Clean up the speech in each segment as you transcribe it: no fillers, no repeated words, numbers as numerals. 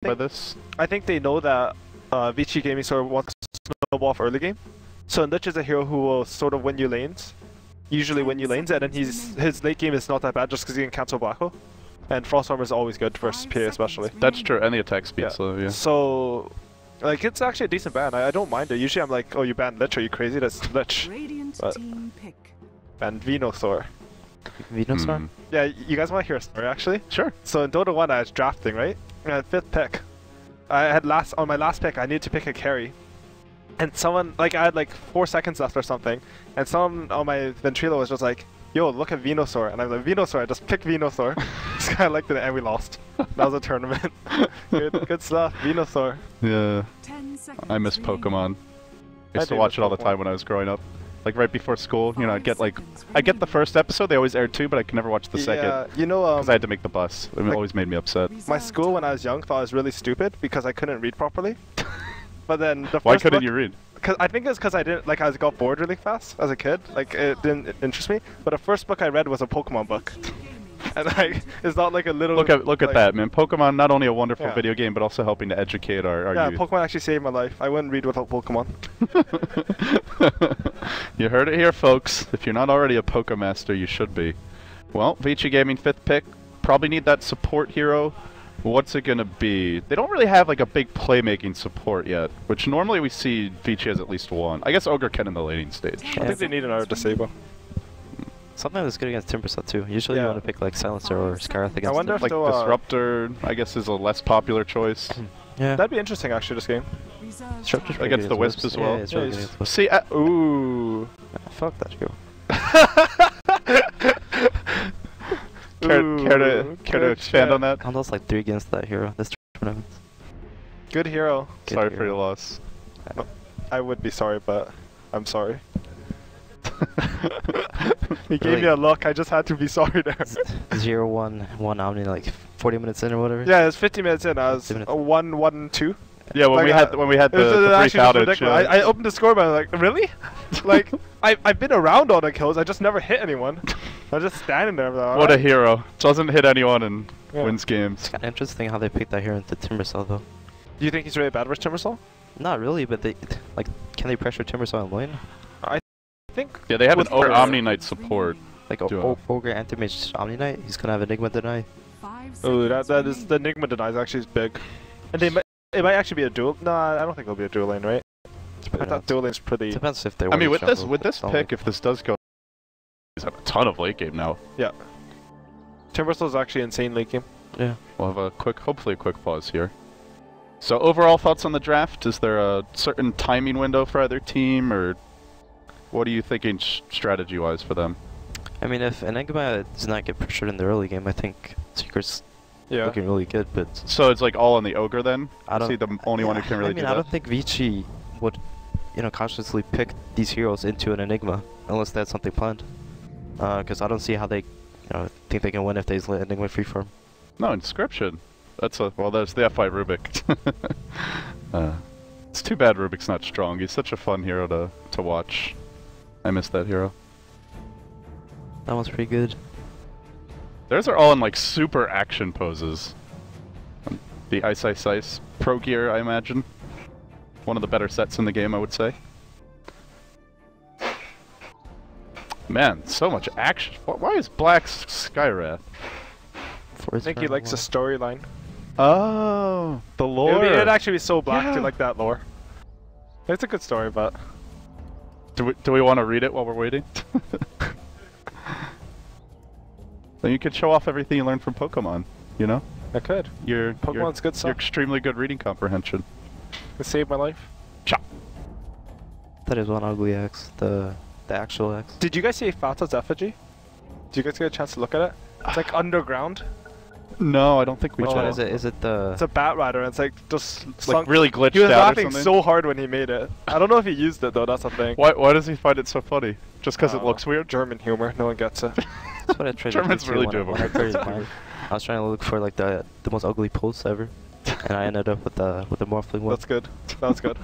by this? I think they know that Vici Gaming sort of wants to snowball off early game. So Lich is a hero who will sort of win you lanes. Usually win you lanes, and then his late game is not that bad just because he can cancel Black Hole. And Frost Armor is always good versus PA especially. That's true, and the attack speed, so yeah. So, like, it's actually a decent ban. I don't mind it. Usually I'm like, oh, you banned Lich, are you crazy? That's Lich. But banned Venusaur. Venusaur? Yeah, you guys want to hear a story actually? Sure. So in Dota 1 I was drafting, right? And I had 5th pick. I had on my last pick I needed to pick a carry. And someone, like, I had like 4 seconds left or something, and someone on my Ventrilo was just like, yo, look at Venusaur. And I'm like, Venusaur, I just picked Venusaur. This guy liked it and we lost. That was a tournament. good stuff, Venusaur. Yeah. I miss Pokemon. I used to watch it all the time when I was growing up. Like right before school, you know, I get the first episode, they always aired 2, but I could never watch the second. Yeah, you know, because I had to make the bus. It always made me upset. My school when I was young thought I was really stupid because I couldn't read properly. But then the Why couldn't you read? Cause I think it's because I didn't, like, I got bored really fast as a kid. Like, it didn't interest me. But the first book I read was a Pokemon book. And like, it's not like a little... Look at that, man. Pokemon, not only a wonderful video game, but also helping to educate our youth. Yeah, Pokemon actually saved my life. I wouldn't read without Pokemon. You heard it here, folks. If you're not already a Pokemaster, you should be. Well, Vici Gaming 5th pick. Probably need that support hero. What's it gonna be? They don't really have like a big playmaking support yet, which normally we see Vici has at least one. I guess Ogre can in the laning stage. I think they need another Disable. Something that's good against Timbersaw too. Usually you want to pick like Silencer or Scarlet against I wonder if like Disruptor, I guess, is a less popular choice. Yeah. That'd be interesting actually, this game. Disruptor's against the Wisp as well. Yeah, it's really good. See, ooh. Fuck that hero. Care to expand on that? I lost like 3 against that hero this tournament. Good hero. Sorry for your loss. I would be sorry, but I'm sorry. He gave me a look, I just had to be sorry there. 0-1 Omni like 40 minutes in or whatever? Yeah, it was 50 minutes in, I was 1-1-2. Yeah, when we had the brief outage. I opened the scoreboard and I was like, really? Like, I've been around all the kills, I just never hit anyone. I was just standing there. Like, what a hero. Doesn't hit anyone and wins games. It's kind of interesting how they picked that hero into Timbersaw though. Do you think he's really bad versus Timbersaw? Not really, but they, like, can they pressure Timbersaw in lane? I think... Yeah, they have an Omni Knight support. Like Ogre Anti-Mage Omni Knight, he's gonna have Enigma Deny. Oh, that is, the Enigma Deny is actually big. And it might actually be a dual... Nah, I don't think it'll be a dual lane, right? I thought dual lane's pretty... Depends if they I mean, with this pick, if this does go... He's have a ton of late game now. Yeah. Timbersaw's actually insane late game. Yeah. We'll have a hopefully a quick pause here. So overall thoughts on the draft? Is there a certain timing window for either team, or what are you thinking strategy-wise for them? I mean, if Enigma does not get pressured in the early game, I think Seeker's looking really good, but... So it's like all on the Ogre then? Is he the only one who can really do that? I don't think Vici would, you know, consciously pick these heroes into an Enigma, unless they had something planned. Because I don't see how they, you know, think they can win if they just let Enigma freeform. No, Inscription. That's the F5 Rubik. It's too bad Rubik's not strong. He's such a fun hero to watch. I miss that hero. That one's pretty good. Theirs are all in like super action poses. The Ice Pro Gear, I imagine. One of the better sets in the game, I would say. Man, so much action. Why is Black Skywrath? I think he likes the storyline. Oh, the lore. It'd actually be so Black to like that lore. It's a good story, but... Do we want to read it while we're waiting? Then you could show off everything you learned from Pokemon, you know? I could. Pokemon's good stuff. You're extremely good reading comprehension. It saved my life. Chop! That is one ugly X, the actual X. Did you guys see Fata's effigy? Did you guys get a chance to look at it? It's like underground. No, I don't think we Which one is it? Is it the... It's a Bat Rider, and it's like just like really glitched out. He was laughing so hard when he made it. I don't know if he used it though, that's the thing. Why does he find it so funny? Just because it looks weird? German humor, no one gets it. That's what I tried Germans to really do do. when I was trying to look for like the most ugly pose ever. And I ended up with the morphling one. That's good. That was good.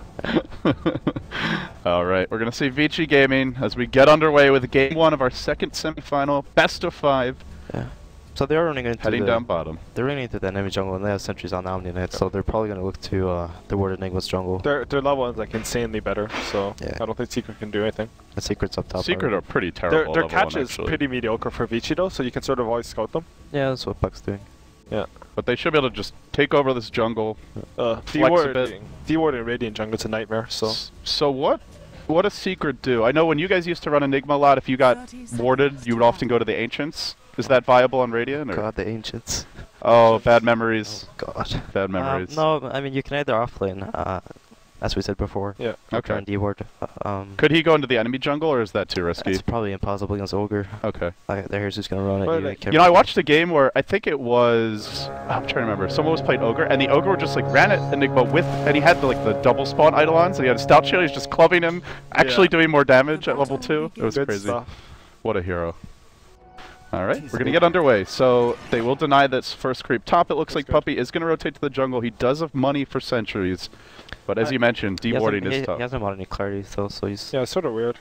Alright, we're gonna see Vici Gaming as we get underway with game 1 of our second semifinal, best of 5. Yeah. So they're running into Heading down bottom. They're running into the enemy jungle, and they have sentries on the Omni Knight, so they're probably going to look to the Ward Enigma's jungle. Their level is like insanely better, so Yeah. I don't think Secret can do anything. The Secret's up top. Secret already. are pretty terrible. Their level catch one, is actually. pretty mediocre for Vici though, so you can sort of always scout them. Yeah, that's what Buck's doing. Yeah. But they should be able to just take over this jungle. D-Ward bit. and Radiant jungle's a nightmare, so... So what does Secret do? I know when you guys used to run Enigma a lot, if you got warded, you would often go to the Ancients. Is that viable on Radiant? Or? God, the Ancients. Oh, bad memories. Oh, God. Bad memories. No, I mean, you can either offlane, as we said before. Yeah. Okay. And D-Ward. Could he go into the enemy jungle, or is that too risky? It's probably impossible against Ogre. Okay. There's just going to run at Well, you. like, You know, I watched a game where I think it was... I'm trying to remember. Someone was playing Ogre, and the Ogre just like ran at Enigma with... And he had the double spawn Eidolons, and he had a Stout Shield. He was just clubbing him, actually doing more damage at level 2. It was Good crazy. stuff. What a hero. Alright, we're going to get underway. So they will deny this first creep top. It looks That's like good. Puppey is going to rotate to the jungle. He does have money for sentries. But as you mentioned, dewarding is tough. He hasn't bought any clarity, though, so he's... Yeah, it's sort of weird.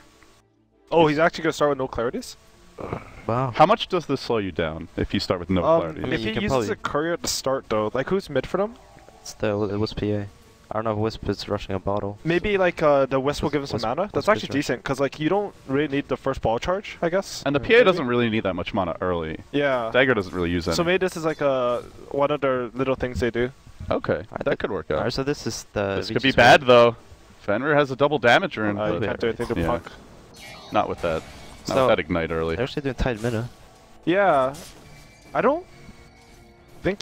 Oh, he's actually going to start with no clarities? Wow. How much does this slow you down if you start with no clarity? I mean, if you he can uses probably- a courier at the start though, like who's mid for them? It's the Wisp PA. I don't know if Wisp is rushing a bottle. Maybe like the Wisp will give him some Wisp- mana. That's Wisp is actually right. decent, because like you don't really need the first ball charge, I guess. And the PA Maybe? doesn't really need that much mana early. Yeah. Dagger doesn't really use any. So maybe this is like one of their little things they do. Okay, that could work out. Alright, so this is the... This could be Vici's bad Ward. though. Fenrir has a double damage rune, You but can't do anything to yeah. Puck. not with that. Not So- with that ignite early. They're actually doing tight mina. Yeah. I don't think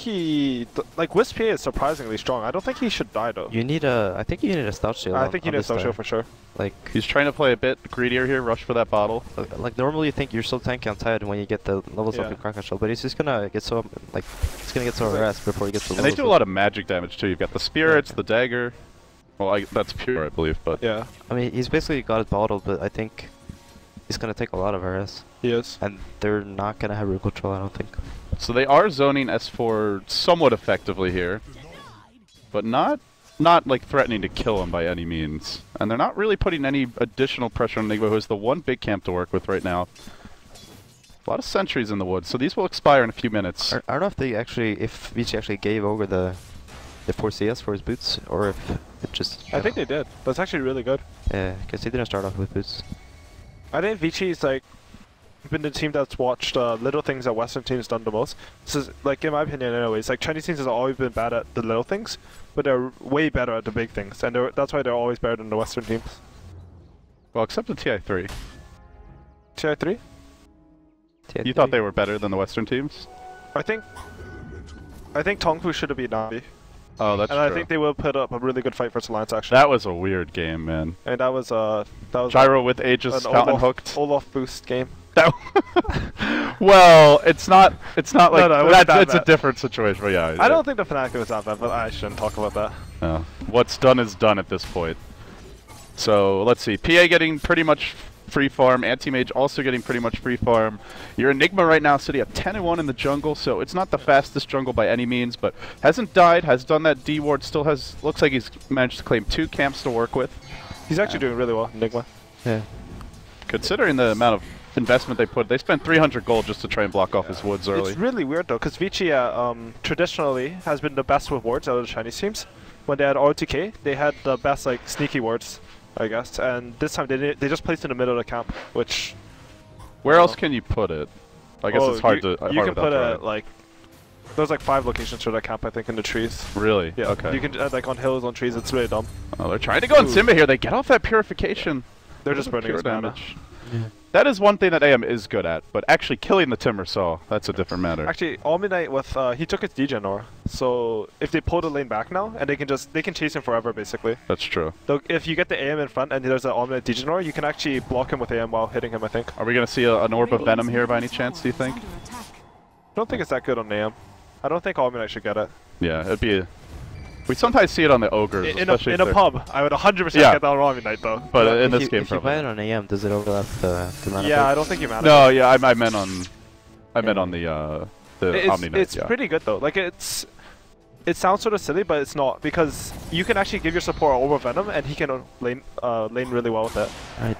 like Wisp PA is surprisingly strong. I don't think he should die though. You need a... I think you need a Stout Shield I on- think you on need a this Stout guy. Shield for sure. Like, He's trying to play a bit greedier here, rush for that bottle. like normally you think you're so tanky on Tide when you get the levels up Yeah. in Kraken Shield, but he's just gonna get so... Like, he's gonna get so harassed before he gets the And they levels do a up. lot of magic damage too. You've got the spirits, the dagger. Well, that's pure, I believe, but Yeah, I mean, he's basically got his bottle, but I think he's gonna take a lot of harass. he is. And they're not gonna have root control, I don't think. so they are zoning S4 somewhat effectively here, but not like threatening to kill him by any means. And they're not really putting any additional pressure on Enigma, who has the one big camp to work with right now. A lot of sentries in the woods, so these will expire in a few minutes. I don't know if they actually, if Vici actually gave over the 4 CS for his boots, or if it just... I think they did. That's actually really good. Yeah, because he didn't start off with boots. I think Vici's like been the team that's watched little things that Western teams done the most. This is like, in my opinion, anyways. Like Chinese teams have always been bad at the little things, but they're way better at the big things, and that's why they're always better than the Western teams. Well, except the TI3. TI3? You thought they were better than the Western teams? I think Tongfu should have beat Navi, Oh, that's and true. I think they will put up a really good fight versus Alliance actually. That was a weird game, man. And that was Gyro with Aegis an fountain hooked. Olaf boost game. That well, it's not like no, it wasn't that it's a bad. different situation. But yeah, I don't think the Fnatic was that bad, but I shouldn't talk about that. No. What's done is done at this point. So let's see. PA getting pretty much free farm. Anti-Mage also getting pretty much free farm. Your Enigma right now sitting at 10-1 in the jungle, so it's not the fastest jungle by any means, but hasn't died, has done that D-ward, still has, looks like he's managed to claim 2 camps to work with. He's actually doing really well, Enigma. Yeah. Considering the amount of investment they spent 300 gold just to try and block off his woods early. It's really weird though, because Vici traditionally has been the best with wards out of the Chinese teams. When they had RTK, they had the best like sneaky wards, I guess. And this time they just placed in the middle of the camp, which... Where else can you put it? I guess it's hard to... You hard can without put drawing. it like... There's like 5 locations for that camp, I think, in the trees. Really? Yeah. Okay. You can like on hills, on trees. It's really dumb. Oh, they're trying to go in Simba here. They get off that purification. They're just burning Pure his mana. damage. That is one thing that AM is good at, but actually killing the Timber Saw, that's a different matter. Actually, Omni with he took his degen aura, so if they pull the lane back now, and they can chase him forever basically. That's true. Though if you get the AM in front and there's an Omni degen aura, you can actually block him with AM while hitting him. I think. Are we going to see an Orb of Venom here by any chance, do you think? I don't think it's that good on AM. I don't think Omni should get it. Yeah, it'd be... We sometimes see it on the Ogres, In especially a if they're- pub, I would 100% Yeah. get that on Omni Knight though. But in If this you, game, if you buy probably. it on AM, does it overlap the mana? Yeah, pool? I don't think you mana. No, yeah, I meant on... I meant on the Omni Knight, It's yeah. pretty good though. Like it sounds sort of silly, but it's not, because you can actually give your support over Venom, and he can lane really well with it. Right.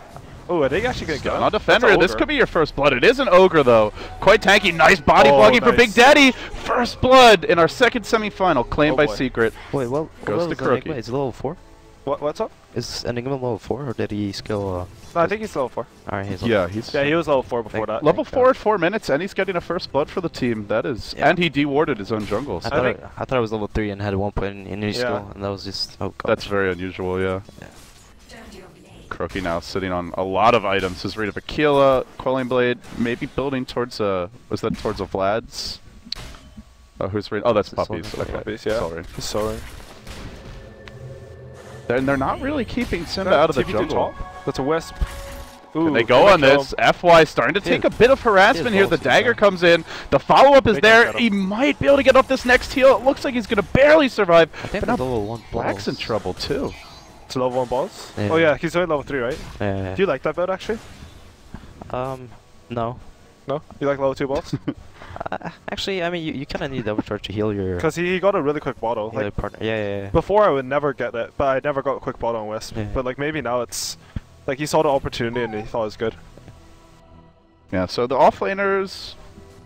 Oh, are they actually gonna get him? On Defender, this could be your first blood. It is an Ogre, though. Quite tanky. Nice body Oh, blocking for nice. Big Daddy. First blood in our second semifinal, claimed by boy. Secret. Wait, well, Goes to Enigma? Crookie. Is it level 4? What's up? Is Enigma level 4, or did he skill? No, I think he's level 4. Alright, he's Yeah, level he's Yeah, he was level 4 before that. level Thank 4 God. at 4 minutes, and he's getting a first blood for the team. That is, Yeah. and he dewarded his own jungle. I So thought, think- I thought I was level 3 and had 1 point in his Yeah. skill, and that was just oh god. that's very unusual. Yeah. Crookie now sitting on a lot of items. His Rite of Aquila, Quelling Blade, maybe building towards was that towards a Vlad's? Oh, who's reading? Oh, that's That's Puppies. Solring. Okay. Puppies, yeah. Sorry. He's soaring. They're not really keeping Simba out of the TP to jungle. top. That's a Wisp. Can Ooh, they go they on kill this? him. FY starting to take a bit of harassment here. The ballsy, dagger though. comes in. The follow-up is They there. can't get He him. might be able to get off this next heal. It looks like he's going to barely survive. I think But now the level 1 Black's in balls. trouble, too. It's level 1 balls? Yeah. Oh yeah, he's only level 3, right? Yeah. Do you like that build actually? No. No? You like level 2 balls? Actually, I mean, you kind of need double charge to heal your Because he got a really quick bottle. heal your Like, partner. Yeah. before I would never get it, but I never got a quick bottle on Wisp. Yeah. But like maybe now it's like he saw the opportunity and he thought it was good. Yeah, so the offlaners,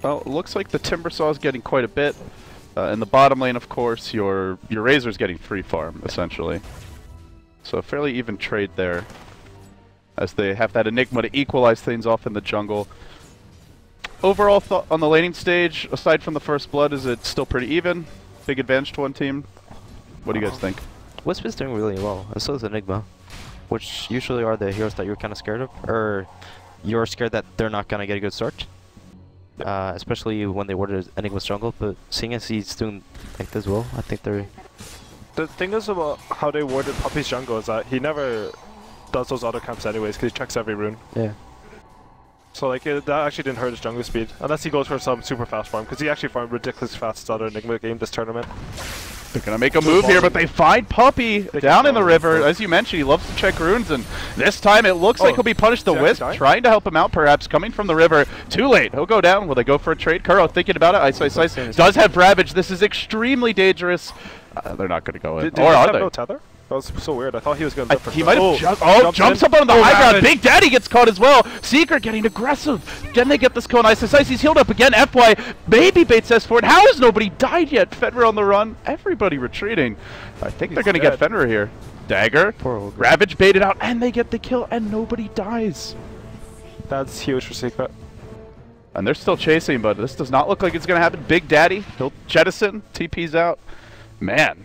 well, it looks like the Timbersaw is getting quite a bit. In the bottom lane, of course, your Razor's getting free farm, essentially. So a fairly even trade there, as they have that Enigma to equalize things off in the jungle. Overall thought on the laning stage, aside from the first blood, is it still pretty even? Big advantage to one team? What do you guys think? Wisp is doing really well, and so is Enigma, which usually are the heroes that you're kind of scared of, or you're scared that they're not gonna get a good start. Especially when they warded Enigma's jungle, but seeing as he's doing like this well, I think they're... The thing is about how they warded Puppy's jungle is that he never does those auto camps anyways because he checks every rune. Yeah. So like that actually didn't hurt his jungle speed unless he goes for some super fast farm because he actually farmed ridiculously fast out of Enigma game this tournament. They're gonna make a move here, but they find Puppy down in the river. As you mentioned, he loves to check runes, and this time it looks like he'll be punished. The is he Wisp actually dying? trying to help him out, perhaps coming from the river. Too late. He'll go down. Will they go for a trade? Kuro thinking about it. Ice does have Ravage. This is extremely dangerous. They're not gonna go in, Did or he are have they? no tether? That was so weird. I thought he was going to He might have jumps up on the high ground. Big Daddy gets caught as well. Secret getting aggressive. Then they get this kill on Ice. He's healed up again. FY maybe baits S forward. How has nobody died yet? Fenrir on the run. Everybody retreating. I think they're going to get Fenrir here. Dagger. Poor old Ravage baited out, and they get the kill, and nobody dies. That's huge for Secret. And they're still chasing, but this does not look like it's going to happen. Big Daddy. He'll jettison. TP's out. Man.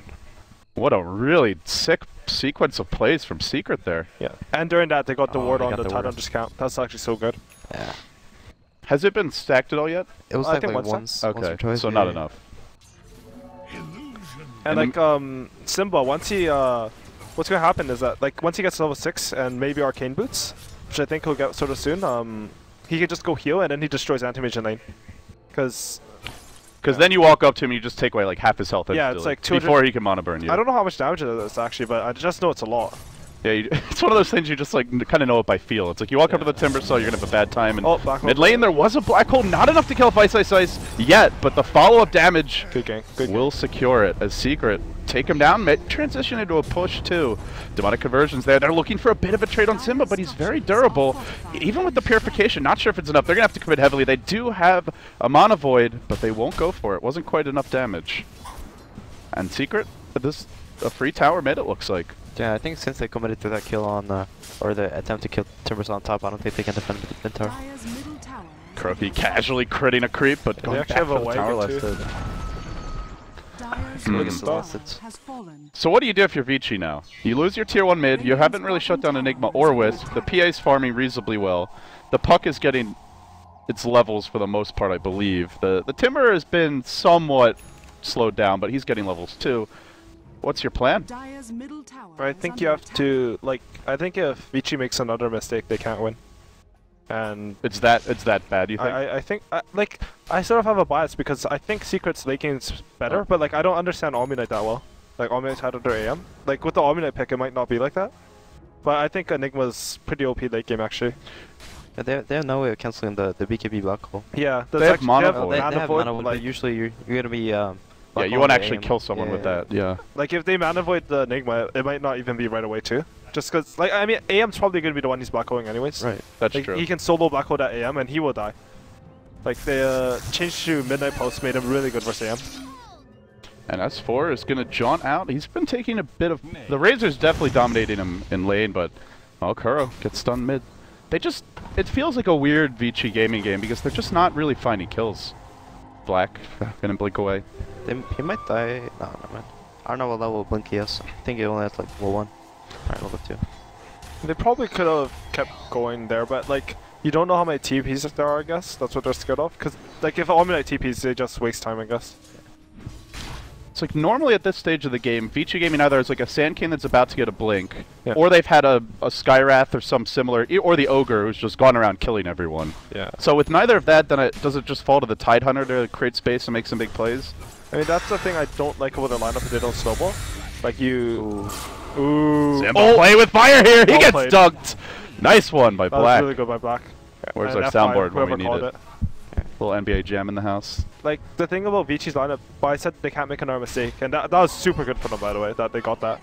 What a really sick sequence of plays from Secret there. Yeah. And during that, they got the ward they on got the the Titan ward. discount. That's actually so good. Yeah. Has it been stacked at all yet? It was I like think once once or Okay, twice. so yeah, not yeah. enough. And And like Simba, once he what's gonna happen is that like once he gets level 6 and maybe Arcane Boots, which I think he'll get sort of soon, he can just go heal and then he destroys anti-mage in lane. Because then you walk up to him and you just take away like half his health Yeah, instantly it's like 200 before he can mana burn you. I don't know how much damage it is actually, but I just know it's a lot. Yeah, it's one of those things you just like kind of know it by feel. It's like you walk up to the Timber Saw, you're gonna have a bad time. And Oh, black hole. mid lane there was a black hole, not enough to kill off Ice yet, but the follow-up damage Good gang. Good gang. will secure it as Secret take him down. May transition into a push too. Demonic conversions there. They're looking for a bit of a trade on Simba, but he's very durable. Even with the purification, not sure if it's enough. They're gonna have to commit heavily. They do have a mana void, but they won't go for it. Wasn't quite enough damage. And Secret, this a free tower mid. It looks like. Yeah, I think since they committed to that kill on, or the attempt to kill Timbers on top, I don't think they can defend the tower. Crookie casually critting a creep, but They going back actually for have a the tower wagon last too. hit. Look at Mm. the last hits. So what do you do if you're Vici now? You lose your tier 1 mid, you haven't really shut down Enigma or Wisp, the PA's farming reasonably well, the puck is getting its levels for the most part, I believe. The Timber has been somewhat slowed down, but he's getting levels too. What's your plan? I think you have to like. I think if Vici makes another mistake, they can't win. And It's that bad, you think? I think like I sort of have a bias because I think Secret's late game's better, but like I don't understand Omnite that well. Like Omnite's had their AM. Like with the Omnite pick, it might not be like that. But I think Enigma's pretty OP late game actually. Yeah, they have no way of canceling the BKB black hole. Yeah, They have mana void. They have void, mana void, like, but usually you're gonna be yeah, you want to actually kill someone with that, yeah. like if they mana void the Enigma, it might not even be right away too. Just because, like, I mean, AM's probably going to be the one he's black-holing anyways. Right. That's like, true. He can solo black-hole that AM and he will die. Like, they changed to Midnight Pulse, made him really good versus AM. And S4 is going to jaunt out. He's been taking a bit of... The Razor's definitely dominating him in lane, but... Oh, Kuro gets stunned mid. They just... It feels like a weird Vici Gaming game because they're just not really finding kills. Black gonna blink away. He might die. No, no, man. I don't know what level Blink he is. I think he only has like level 1. Alright, level 2. They probably could have kept going there, but like, you don't know how many TPs there are, I guess. That's what they're scared of. Because, like, if Omnite TPs, they just waste time, I guess. It's like normally at this stage of the game, Vici Gaming either has like a Sand King that's about to get a blink, Yeah. or they've had a Skywrath or some similar, or the Ogre who's just gone around killing everyone. Yeah. So with neither of that, then does it just fall to the Tidehunter to create space and make some big plays? I mean, that's the thing I don't like about their lineup, is they don't snowball. Like, you... Ooh. Sambo play with fire here! He Well gets played. dunked! Nice one by That was Black. really good by Black. Where's And our F5, soundboard when we whoever need called it? Little NBA Jam in the house. Like, the thing about Vici's lineup, I said they can't make another mistake, and that was super good for them, by the way, that they got that.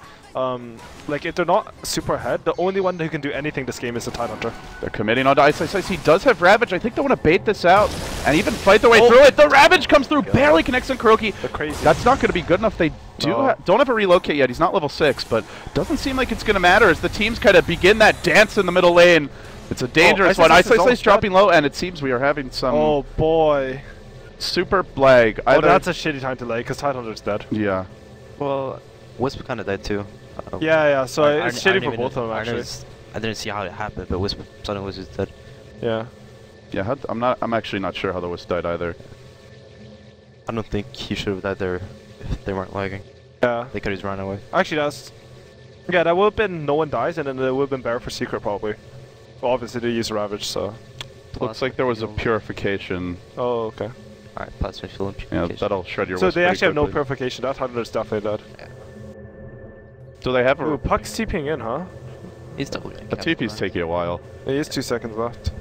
Like, if they're not super ahead, the only one who can do anything this game is the Tidehunter. They're committing on to Ice Ice Ice. He does have Ravage. I think they want to bait this out and even fight their way through it. The Ravage comes through, barely connects on Kuroki. They're crazy. That's not going to be good enough. They don't have a relocate yet. He's not level 6, but doesn't seem like it's going to matter as the teams kind of begin that dance in the middle lane. It's a dangerous one. Ice Ice Ice dropping low, and it seems we are having some... Oh, boy. Super lag. Oh, that's a shitty time to lay, because Tidehunter's dead. Yeah. Well, Wisp kind of died too. Yeah, so I it's didn't shitty for even- both of them, actually. I didn't see how it happened, but Wisp suddenly was just dead. Yeah. Yeah, I'm actually not sure how the Wisp died either. I don't think he should have died there if they weren't lagging. Yeah. They could have just run away. Actually, that's... Yeah, that would have been no one dies, and then it would have been better for Secret, probably. Well, obviously, they use Ravage, so... Looks like there was a purification. Oh, okay. Alright, plasma fuel and Yeah, purification. that'll shred your So Wisp they pretty actually have no quickly. purification. That Tidehunter's definitely dead. Do they have Ooh, a... Puck's TPing in, huh? He's double getting The TP's taking a while. There is 2 seconds left.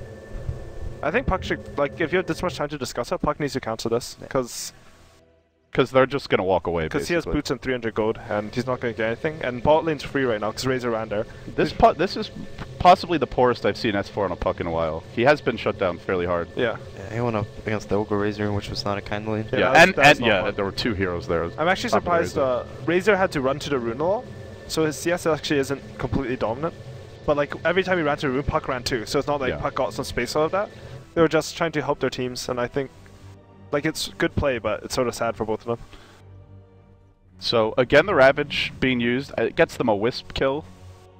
I think Puck should, like, if you have this much time to discuss it, Puck needs to cancel this, because They're just going to walk away, he has boots and 300 gold, and he's not going to get anything. And bot lane's free right now, because Razor ran there. This is possibly the poorest I've seen S4 on a puck in a while. He has been shut down fairly hard. Yeah. Yeah, he went up against the Ogre Razor, which was not a kind lane. Yeah, Yeah, that's and not fun. there were 2 heroes there. I'm actually Top of the surprised Razor had to run to the rune a lot, so his CS actually isn't completely dominant. But like every time he ran to the rune, Puck ran too, so it's not like Puck got some space out of that. They were just trying to help their teams, and I think like it's good play, but it's sort of sad for both of them. So again, the Ravage being used, it gets them a Wisp kill,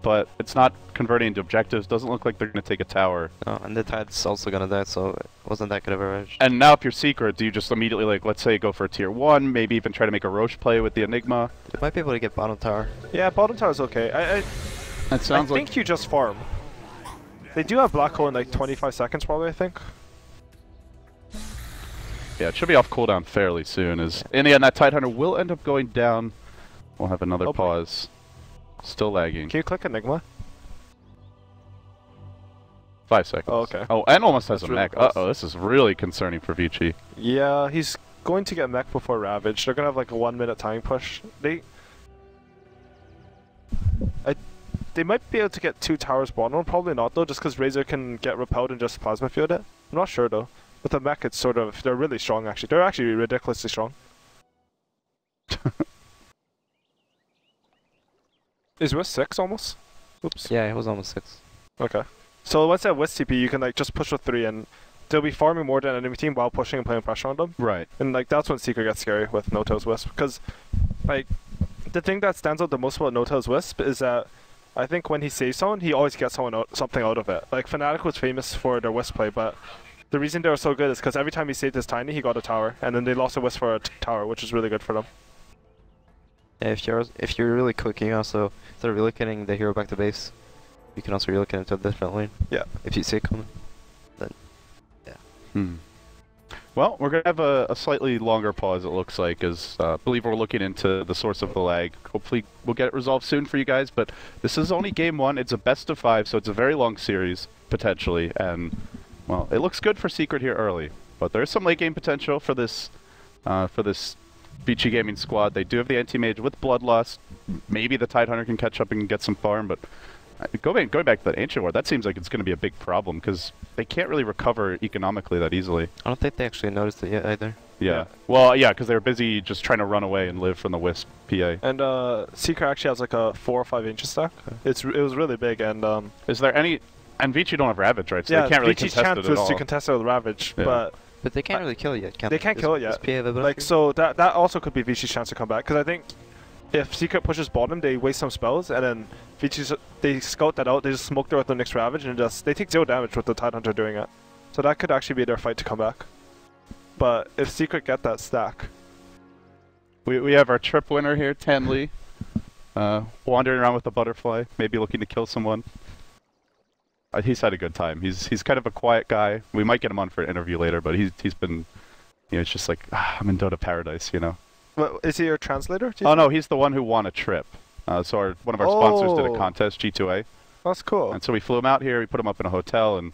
but it's not converting into objectives. Doesn't look like they're going to take a tower. No, and the Tide's also gonna die, so it wasn't that good of a rush. And now if you're Secret, do you just immediately, like, let's say go for a tier 1, maybe even try to make a Roche play with the Enigma? They might be able to get bottom tower. Yeah, bottom tower's okay. That sounds I like... think you just farm. They do have Black Hole in like 25 seconds probably, I think. Yeah, it should be off cooldown fairly soon. As in the end, that Tidehunter will end up going down. We'll have another pause. Still lagging. Can you click Enigma? 5 seconds. Oh, okay. Oh, and almost has That's a really mech. close. Uh-oh, this is really concerning for Vici. Yeah, he's going to get mech before Ravage. They're gonna have like a 1 minute timing push. They might be able to get 2 towers bottom, probably not though, just because Razor can get repelled and just plasma field it. I'm not sure though. With the mech, it's sort of, they're really strong actually. They're actually ridiculously strong. Is Wisp 6 almost? Oops. Yeah, it was almost 6. Okay. So once at Wisp TP, you can like just push with 3 and they'll be farming more than an enemy team while pushing and putting pressure on them. Right. And like that's when Secret gets scary with No-Tail's Wisp, because like the thing that stands out the most about No-Tail's Wisp is that I think when he saves someone, he always gets something out of it. Like Fnatic was famous for their Wisp play, but the reason they were so good is because every time he saved his Tiny, he got a tower, and then they lost a Wisp for a tower, which is really good for them. Yeah, if you're really quick, you can also instead of relocating the hero back to base, you can also relocate him to a different lane. Yeah. If you see it coming, then yeah. Well, we're going to have a slightly longer pause, it looks like, as I believe we're looking into the source of the lag. Hopefully we'll get it resolved soon for you guys, but this is only game 1. It's a best of 5, so it's a very long series, potentially, and, well, it looks good for Secret here early. But there is some late game potential for this Vici Gaming squad. They do have the anti-mage with Bloodlust, maybe the Tidehunter can catch up and get some farm, but going back to that Ancient Ward, that seems like it's going to be a big problem because they can't really recover economically that easily. I don't think they actually noticed it yet either. Yeah. Well, yeah, because they were busy just trying to run away and live from the Wisp PA. And Secret actually has like a 4 or 5 Ancient stack. It was really big, and is there any? And Vici don't have Ravage, right? So yeah, they can't really Vici's contest chance it at was all. to contest it with Ravage, Yeah. But they can't really kill it yet, can they can't kill it yet. Like, so that also could be Vici's chance to come back, because I think if Secret pushes bottom, they waste some spells, and then they scout that out, they just smoke there with the next Ravage, and they take 0 damage with the Tidehunter doing it. So that could actually be their fight to come back. But if Secret get that stack... We have our trip winner here, Tanli, wandering around with a butterfly, maybe looking to kill someone. He's had a good time. He's kind of a quiet guy. We might get him on for an interview later, but he's been, you know, it's just like, I'm in Dota paradise, you know. Well, is he your translator? Oh no, he's the one who won a trip. So one of our sponsors did a contest, G2A. That's cool. And so we flew him out here, we put him up in a hotel, and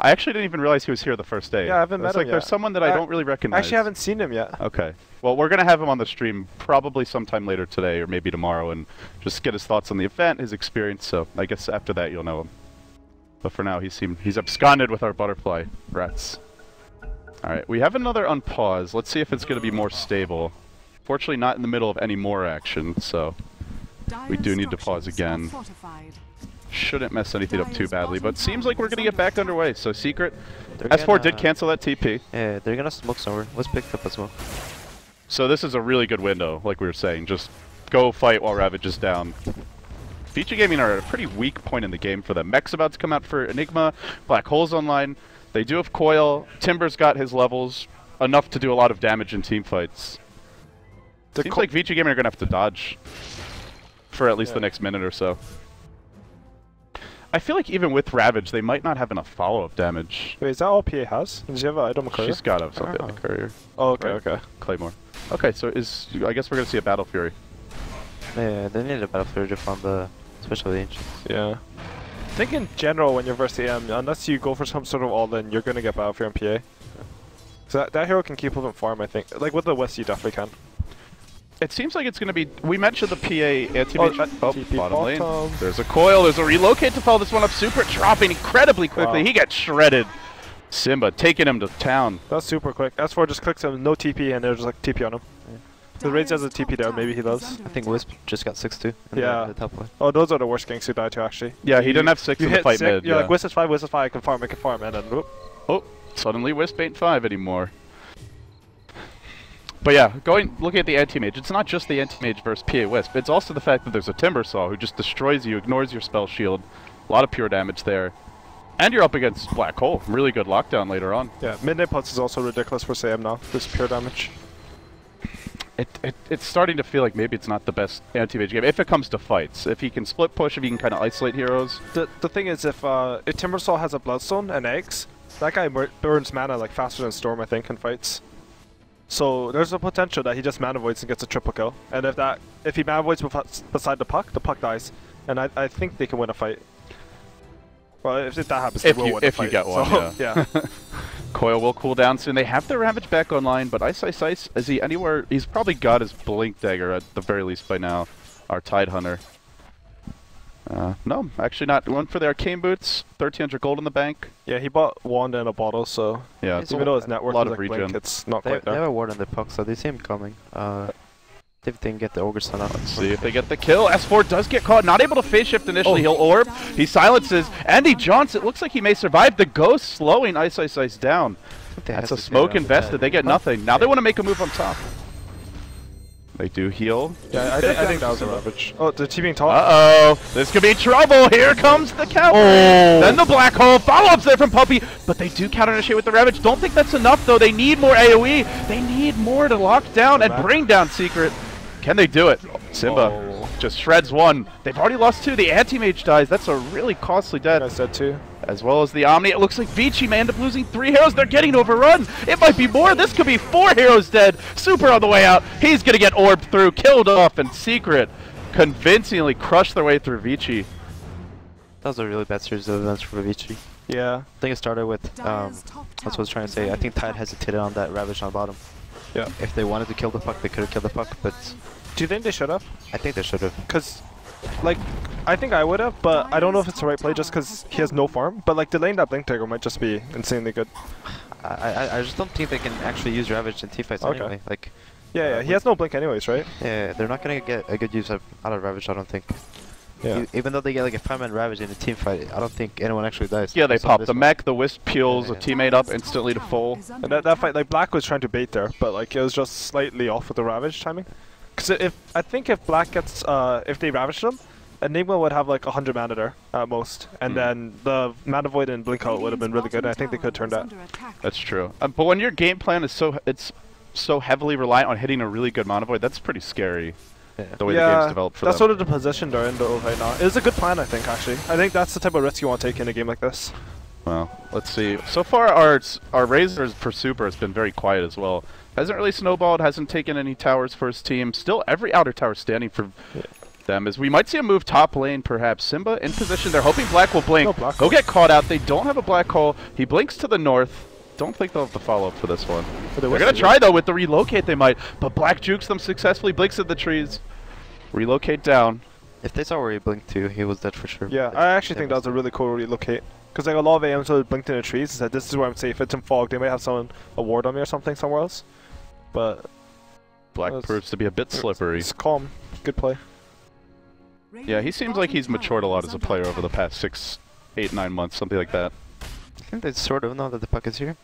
I actually didn't even realize he was here the first day. Yeah, I haven't met him yet. There's someone that I don't really recognize. I actually haven't seen him yet. Okay. Well, we're going to have him on the stream probably sometime later today or maybe tomorrow and just get his thoughts on the event, his experience, so I guess after that you'll know him. But for now, he's absconded with our butterfly rats. Alright, we have another unpause. Let's see if it's going to be more stable. Fortunately, not in the middle of any more action, so we do need to pause again. Shouldn't mess anything up too badly, but seems like we're going to get back underway. So Secret, S4 did cancel that TP. Yeah, they're going to smoke somewhere. Let's pick up a smoke. So this is a really good window, like we were saying. Just go fight while Ravage is down. Vici Gaming are at a pretty weak point in the game for them. Mech's about to come out for Enigma. Black Hole's online. They do have Coil. Timber's got his levels. Enough to do a lot of damage in team fights. Seems like Vici Gaming are going to have to dodge for at least the next minute or so. I feel like even with Ravage, they might not have enough follow-up damage. Wait, is that all PA has? Does she have an item courier? She's got something on the courier. Oh, okay, right. okay. Claymore. Okay, so I guess we're going to see a Battle Fury. Yeah, they need a Battle Fury to farm the, especially the Ancients. Yeah. I think in general, when you're versus AM, unless you go for some sort of all-in, you're going to get Battle Fury and PA. So that hero can keep moving farm, I think. Like with the West, you definitely can. It seems like it's going to be... We mentioned the PA anti-mage... TP bottom lane. There's a Coil. There's a relocate to follow this one up. Super dropping incredibly quickly. Wow. He gets shredded. Simba taking him to town. That's super quick. S4 just clicks him, no TP, and they're just like TP on him. Yeah. The Raids has a TP there, maybe he does. I think Wisp just got 6-2 in the top lane. Oh, those are the worst ganks who die to, actually. Yeah, he didn't have 6 in the fight mid. You're like, Wisp is 5, I can farm, and then whoop. Oh, suddenly Wisp ain't 5 anymore. But yeah, looking at the anti-mage, it's not just the anti-mage versus PA Wisp, it's also the fact that there's a Timbersaw who just destroys you, ignores your spell shield. A lot of pure damage there. And you're up against Black Hole. Really good lockdown later on. Yeah, Midnight Pulse is also ridiculous for Sam now, this pure damage. It's starting to feel like maybe it's not the best anti-mage game, if it comes to fights. If he can split push, if he can kind of isolate heroes. The thing is, if Timbersaw has a Bloodstone and eggs, that guy burns mana like faster than Storm, I think, in fights. So there's a potential that he just mana voids and gets a triple kill. And if he mana voids beside the puck dies. And I think they can win a fight. Well, if that happens, they will win a fight. If you get one, so, yeah. Coil will cool down soon. They have their Ravage back online, but Ice, is he anywhere? He's probably got his Blink Dagger at the very least by now. Our Tidehunter. No, actually not. Went for the Arcane Boots, 1,300 gold in the bank. Yeah, he bought Wand and a bottle, so yeah, even though his net worth is like Blink, it's not quite there. They have a ward on the puck, so they see him coming. If they can get the Ogre Stun out. Let's see if they get the kill. S4 does get caught, not able to phase shift initially. He'll orb, he silences, and he jaunts. It looks like he may survive. The Ghost slowing Ice down. That's a smoke invested. They get nothing. Now they want to make a move on top. They do heal. Yeah, I think that was a Ravage. Oh, the TPing top. Uh-oh. This could be trouble. Here comes the counter. Oh. Then the Black Hole. Follow-ups there from Puppey. But they do counter-initiate with the Ravage. Don't think that's enough, though. They need more AoE. They need more to lock down and bring down Secret. Can they do it? Simba just shreds one. They've already lost 2. The anti-mage dies. That's a really costly death. I said 2. As well as the Omni. It looks like Vici may end up losing 3 heroes. They're getting overrun. It might be more. This could be 4 heroes dead. Super on the way out. He's going to get orbed through, killed off, and Secret convincingly crushed their way through Vici. That was a really bad series of events for Vici. Yeah. I think it started with, that's what I was trying to say. I think Tide hesitated on that Ravage on bottom. Yeah. If they wanted to kill the puck, they could have killed the puck, but Do you think they should have? I think they should have. Because, like, I think I would have, but I don't know if it's the right play just because he has no farm. But, like, delaying that Blink Dagger might just be insanely good. I just don't think they can actually use Ravage in teamfights anyway. Like, Yeah, he has no Blink anyways, right? yeah, they're not gonna get a good use out of Ravage, I don't think. Yeah. Even though they get like a 5-man Ravage in a team fight, I don't think anyone actually dies. Yeah, they Based on pop this the one. mech, the Wisp peels Yeah, a teammate up instantly to full. And that fight, like, Black was trying to bait there, but, like, it was just slightly off with the Ravage timing. Because I think if Black gets, if they Ravage them, Enigma would have like 100 mana there at most, and then the Mana Void and Blink Out would have been really good. And I think they could turn that. That's true. But when your game plan is so heavily reliant on hitting a really good Mana Void, that's pretty scary. Yeah. The way the game's developed for that's them. sort of the position they're in though right now. It is a good plan, I think. Actually, I think that's the type of risk you want to take in a game like this. Well, let's see. So far, our Razors for Super has been very quiet as well. Hasn't really snowballed. Hasn't taken any towers for his team. Still, every outer tower standing for them. As we might see a move top lane, perhaps. Simba in position. They're hoping Black will blink. No Black He'll get caught out. They don't have a Black Hole. He blinks to the north. Don't think they'll have to follow up for this one. They're going to try, though, with the relocate they might. But Black jukes them successfully. Blinks at the trees. Relocate down. If they saw where he blinked to, he was dead for sure. Yeah, I actually think that was a really cool relocate. Because like a lot of AMs would blinked in the trees and said, this is where I'm safe. It's in fog. They might have someone a ward on me or something somewhere else. But Black proves to be a bit slippery. It's calm. Good play. Yeah, he seems like he's matured a lot as a player over the past 6, 8, 9 months, something like that. I think they sort of know that the puck is here.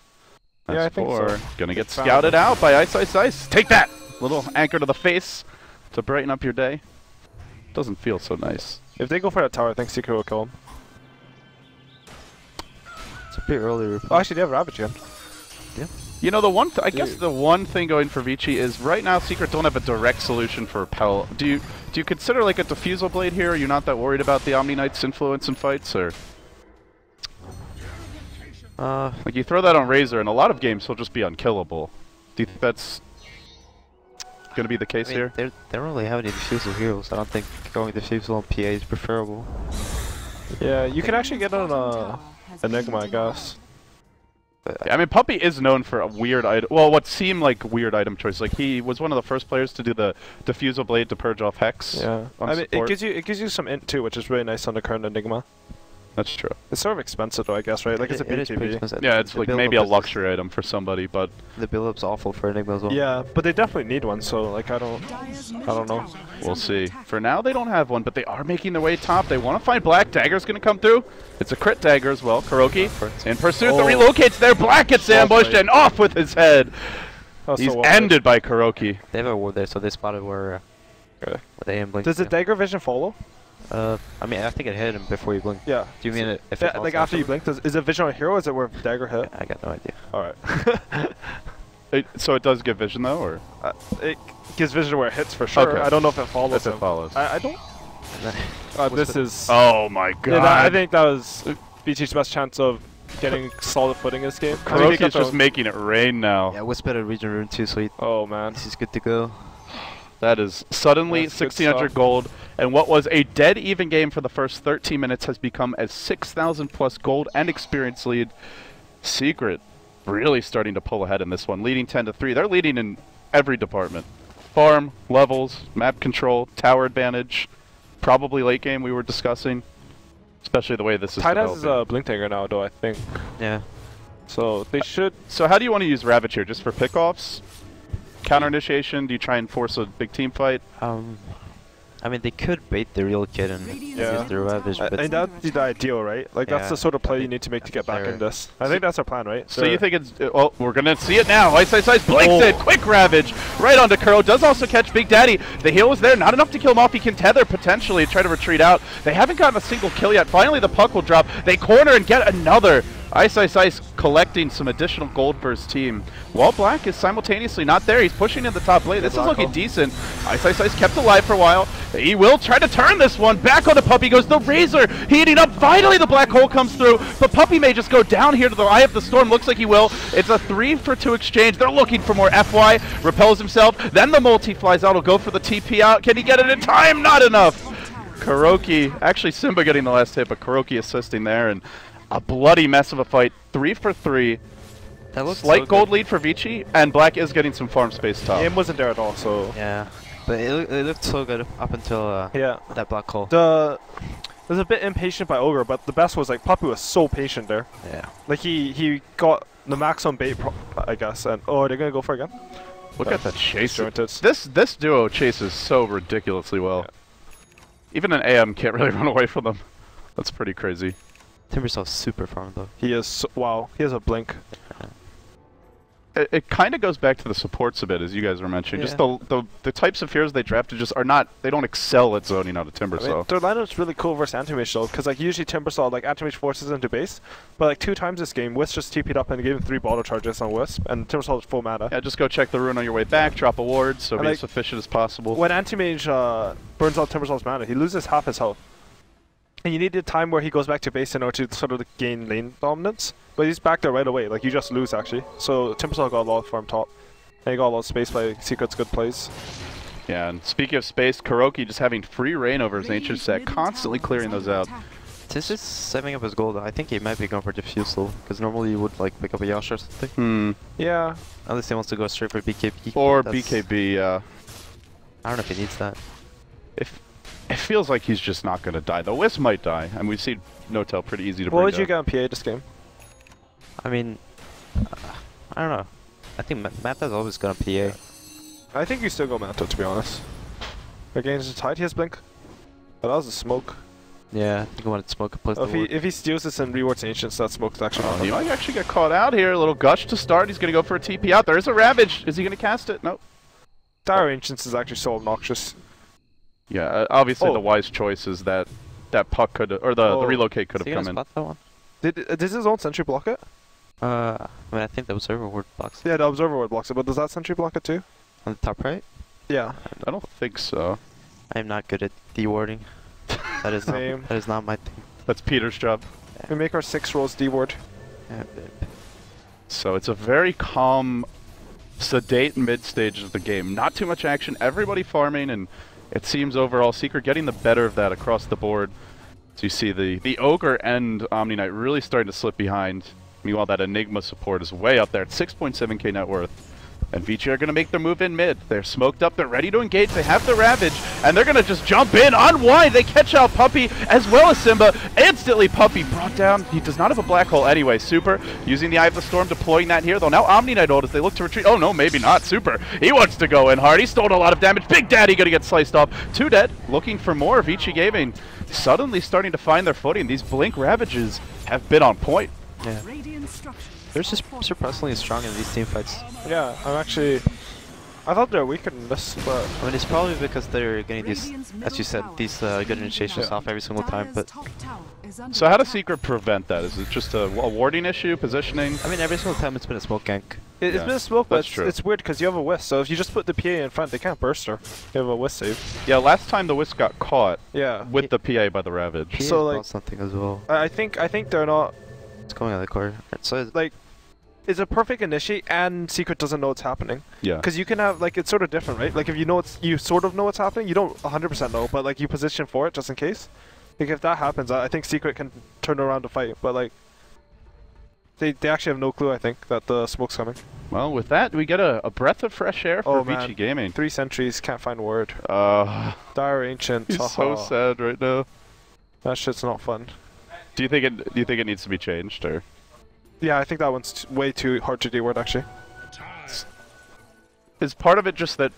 Yeah, I think so. Gonna get scouted out by Ice Ice Ice. Take that! Little anchor to the face to brighten up your day. Doesn't feel so nice. If they go for that tower, I think Secret will kill him. It's a bit early. Oh, actually, they have Ravage again. Yeah. You know, I guess the one thing going for Vici is right now Secret don't have a direct solution for Pell. Do you consider like a Diffusal Blade here? Are you not that worried about the Omni Knight's influence in fights, or? Like you throw that on Razor, and a lot of games he'll just be unkillable. Do you think that's going to be the case here? They don't really have any Diffusal heroes. I don't think going Diffusal on PA is preferable. Yeah, you can actually get on Enigma, I guess. I mean, Puppey is known for a weird item. Well, what seemed like weird item choice. Like he was one of the first players to do the Diffusal Blade to purge off Hex. Yeah, I mean, it gives you some int too, which is really nice on the current Enigma. That's true. It's sort of expensive though, I guess, right? Like it's a BKB. Yeah, it's like maybe a luxury item for somebody, but the build-up's awful for Enigma as well. Yeah, but they definitely need one. So like I don't know. We'll see. For now, they don't have one, but they are making their way top. They want to find Black. Dagger's going to come through. It's a crit dagger as well. Kuroki in pursuit. The relocates there. Black gets ambushed and off with his head. He's ended by Kuroki. They have a ward there, so they spotted where they aim blinked. Does the dagger vision follow? I mean, I think it hit him before you blinked. Yeah. Do you mean it? If like after you blinked, is it vision on a hero? Or is it where dagger hit? I got no idea. All right. So it does give vision though, or it gives vision where it hits for sure. Okay. I don't know if it follows. If it follows. I don't. This is. Oh my god. Yeah, I think that was Vici's best chance of getting solid footing in this game. Kuroki's just making it rain now. Yeah, Wisp at region rune too, so oh man, this is good to go. That is suddenly 1,600 gold, and what was a dead even game for the first 13 minutes has become a 6,000 plus gold and experience lead. Secret really starting to pull ahead in this one, leading 10-3. They're leading in every department. Farm, levels, map control, tower advantage, probably late game we were discussing, especially the way this is developing. Tide has a Blink Dagger now, though, I think. Yeah. So they should... So how do you want to use Ravage here? Just for pickoffs? Counter initiation? Do you try and force a big team fight? I mean, they could bait the real kid and use the Ravage, but... And that'd be the ideal, right? Like, that's the sort of play you need to make to get back in this. I think that's our plan, right? So you think it's... Well, we're going to see it now. Ice blinks it. Quick Ravage. Right onto Kuro. Does also catch Big Daddy. The heal was there. Not enough to kill him off. He can tether, potentially, try to retreat out. They haven't gotten a single kill yet. Finally, the puck will drop. They corner and get another. Ice collecting some additional gold for his team. While Black is simultaneously not there, he's pushing in the top lane. This is looking decent. Ice kept alive for a while. He will try to turn this one. Back on the Puppey goes the Razor, heating up. Finally, the Black Hole comes through, but Puppey may just go down here to the Eye of the Storm. Looks like he will. It's a 3-for-2 exchange. They're looking for more FY. Repels himself. Then the multi flies out. He'll go for the TP out. Can he get it in time? Not enough. Kuroki, actually Simba getting the last hit, but Kuroki assisting there, and a bloody mess of a fight. 3-for-3. That looks slight gold lead for Vici, and Black is getting some farm space top. Aim wasn't there at all, so... Yeah. But it looked so good up until Yeah. that black hole. It was a bit impatient by Ogre, but the best was like Puppy was so patient there. Yeah. Like he got the max on bait, I guess. And oh, they're gonna go for it again. Look at the chase. Jointed. This duo chases so ridiculously well. Yeah. Even an AM can't really run away from them. That's pretty crazy. Timbersaul's super farm though. He is wow. He has a blink. It kind of goes back to the supports a bit, as you guys were mentioning. Yeah. Just the types of heroes they drafted just are not. They don't excel at zoning out of Timbersaw. I mean, their lineup's really cool versus Anti-Mage though, because like usually Timbersaw like Anti-Mage forces into base, but like 2 times this game, Wisp just TP'd up and gave him 3 bottle charges on Wisp, and Timbersaw was full mana. Yeah, just go check the rune on your way back, drop a ward, so And be like, as efficient as possible. When Anti-Mage burns out Timbersaw's mana, he loses half his health. And you need a time where he goes back to base in order to sort of gain lane dominance. But he's back there right away, like you just lose actually. So Timbersaw got a lot of farm top. And he got a lot of space by Secret's good plays. Yeah, and speaking of space, Kuroki just having free reign over his ancient set, constantly clearing those out. Since he's saving up his gold, I think he might be going for Diffusal, because normally you would like pick up a Yasha or something. Yeah. Unless he wants to go straight for BKB. Or That's- BKB, yeah. I don't know if he needs that. It feels like he's just not going to die. The Wisp might die, and we've seen No-Tail pretty easy to What bring would you down. get on PA this game? I mean, I don't know. I think Mata's always gonna PA. I think you still go Manta, to be honest. Against the tide, he has blink. But that was a smoke. Yeah, I think I wanted to smoke a place. If he steals this and rewards Ancients, that smoke's actually not He might actually get caught out here. A little gush to start. He's going to go for a TP out. There's a Ravage. Is he going to cast it? Nope. Dire Ancients is actually so obnoxious. Yeah, obviously the wise choice is that puck could, or the relocate could Is he have gonna come in. spot that one? Did his own sentry block it? I mean, I think the observer ward blocks Yeah, the observer ward blocks it, but does that sentry block it too? on the top right. Yeah. I don't think so. I am not good at D-warding. That is Same. that is not my thing. That's Peter's job. We make our 6 rolls D-ward. Yeah, So it's a very calm, sedate mid stage of the game. Not too much action. Everybody farming, and it seems overall Secret getting the better of that across the board. So you see the Ogre and Omni Knight really starting to slip behind. Meanwhile, that Enigma support is way up there at 6.7k net worth. And Vici are going to make their move in mid. They're smoked up, they're ready to engage, they have the Ravage, and they're going to just jump in, unwind, they catch out Puppy as well as Simba. Instantly Puppy brought down, he does not have a black hole anyway. Super, using the Eye of the Storm, deploying that here, though now Omni Knight ult as they look to retreat. Oh no, maybe not, Super. He wants to go in hard, he stole a lot of damage. Big Daddy going to get sliced off. 2 dead, looking for more. Vici Gaming suddenly starting to find their footing. These Blink Ravages have been on point. yeah. They're just surprisingly strong in these team fights. Yeah, I thought they were weaker than this, but I mean, it's probably because they're getting these, as you said, these good initiations off every single time, but So how does Secret prevent that? Is it just a warding issue, positioning? I mean, every single time it's been a smoke gank. it's Yeah, been a smoke, but that's true. it's weird because you have a Wisp, so if you just put the PA in front, they can't burst her. You have a Wisp save. Yeah, last time the Wisp got caught Yeah. with the PA by the Ravage. He So, has like- something as well. I think they're not, It's going on the core. So it's like, it's a perfect initiate and Secret doesn't know what's happening. Yeah. Because you can have, like, it's sort of different, right? Like, if you know you sort of know what's happening, you don't 100% know, but, like, you position for it just in case. Like, if that happens, I think Secret can turn around to fight, but, like, they actually have no clue, I think, that the smoke's coming. Well, with that, we get a breath of fresh air for Oh, Vici man. Gaming. 3 sentries, can't find word. He's Dire Ancient, so haha. sad right now. That shit's not fun. Do you think it needs to be changed, or? Yeah, I think that one's way too hard to D-word, actually. Is part of it just that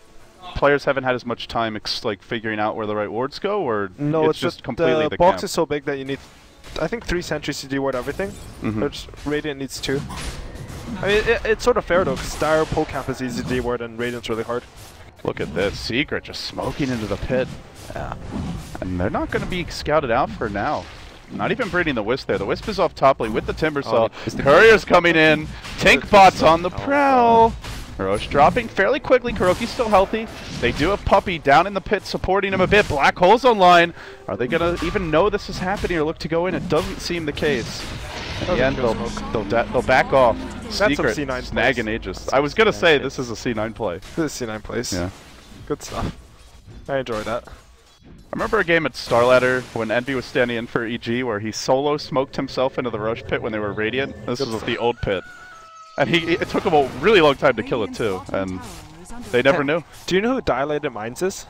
players haven't had as much time like figuring out where the right wards go, or No, it's just completely the box camp? is so big that you need, I think, 3 sentries to D-word everything. Mhm. Which Radiant needs 2. I mean, it's sort of fair though, because Dire Pole Camp is easy to D-word and Radiant's really hard. Look at this, Secret just smoking into the pit. yeah. And they're not going to be scouted out for now. Not even breeding the Wisp there. The Wisp is off top lane with the Timbersaw. is the- Courier's coming in. Tank bots on the Oh, prowl. Roche dropping fairly quickly. Kuroki's still healthy. They do have Puppy down in the pit supporting him a bit. Black Hole's online. Are they going to even know this is happening or look to go in? It doesn't seem the case. In the end, they'll back off. some Secret C9 plays. snagging Aegis. I was going to say this is a C9 play. This is C9 plays. Yeah. Good stuff. I enjoy that. I remember a game at Starladder when Envy was standing in for EG where he solo smoked himself into the Roche pit when they were Radiant. This was the old pit. And it took him a really long time to kill it too. And They never knew. Do you know who Dilated Minds is?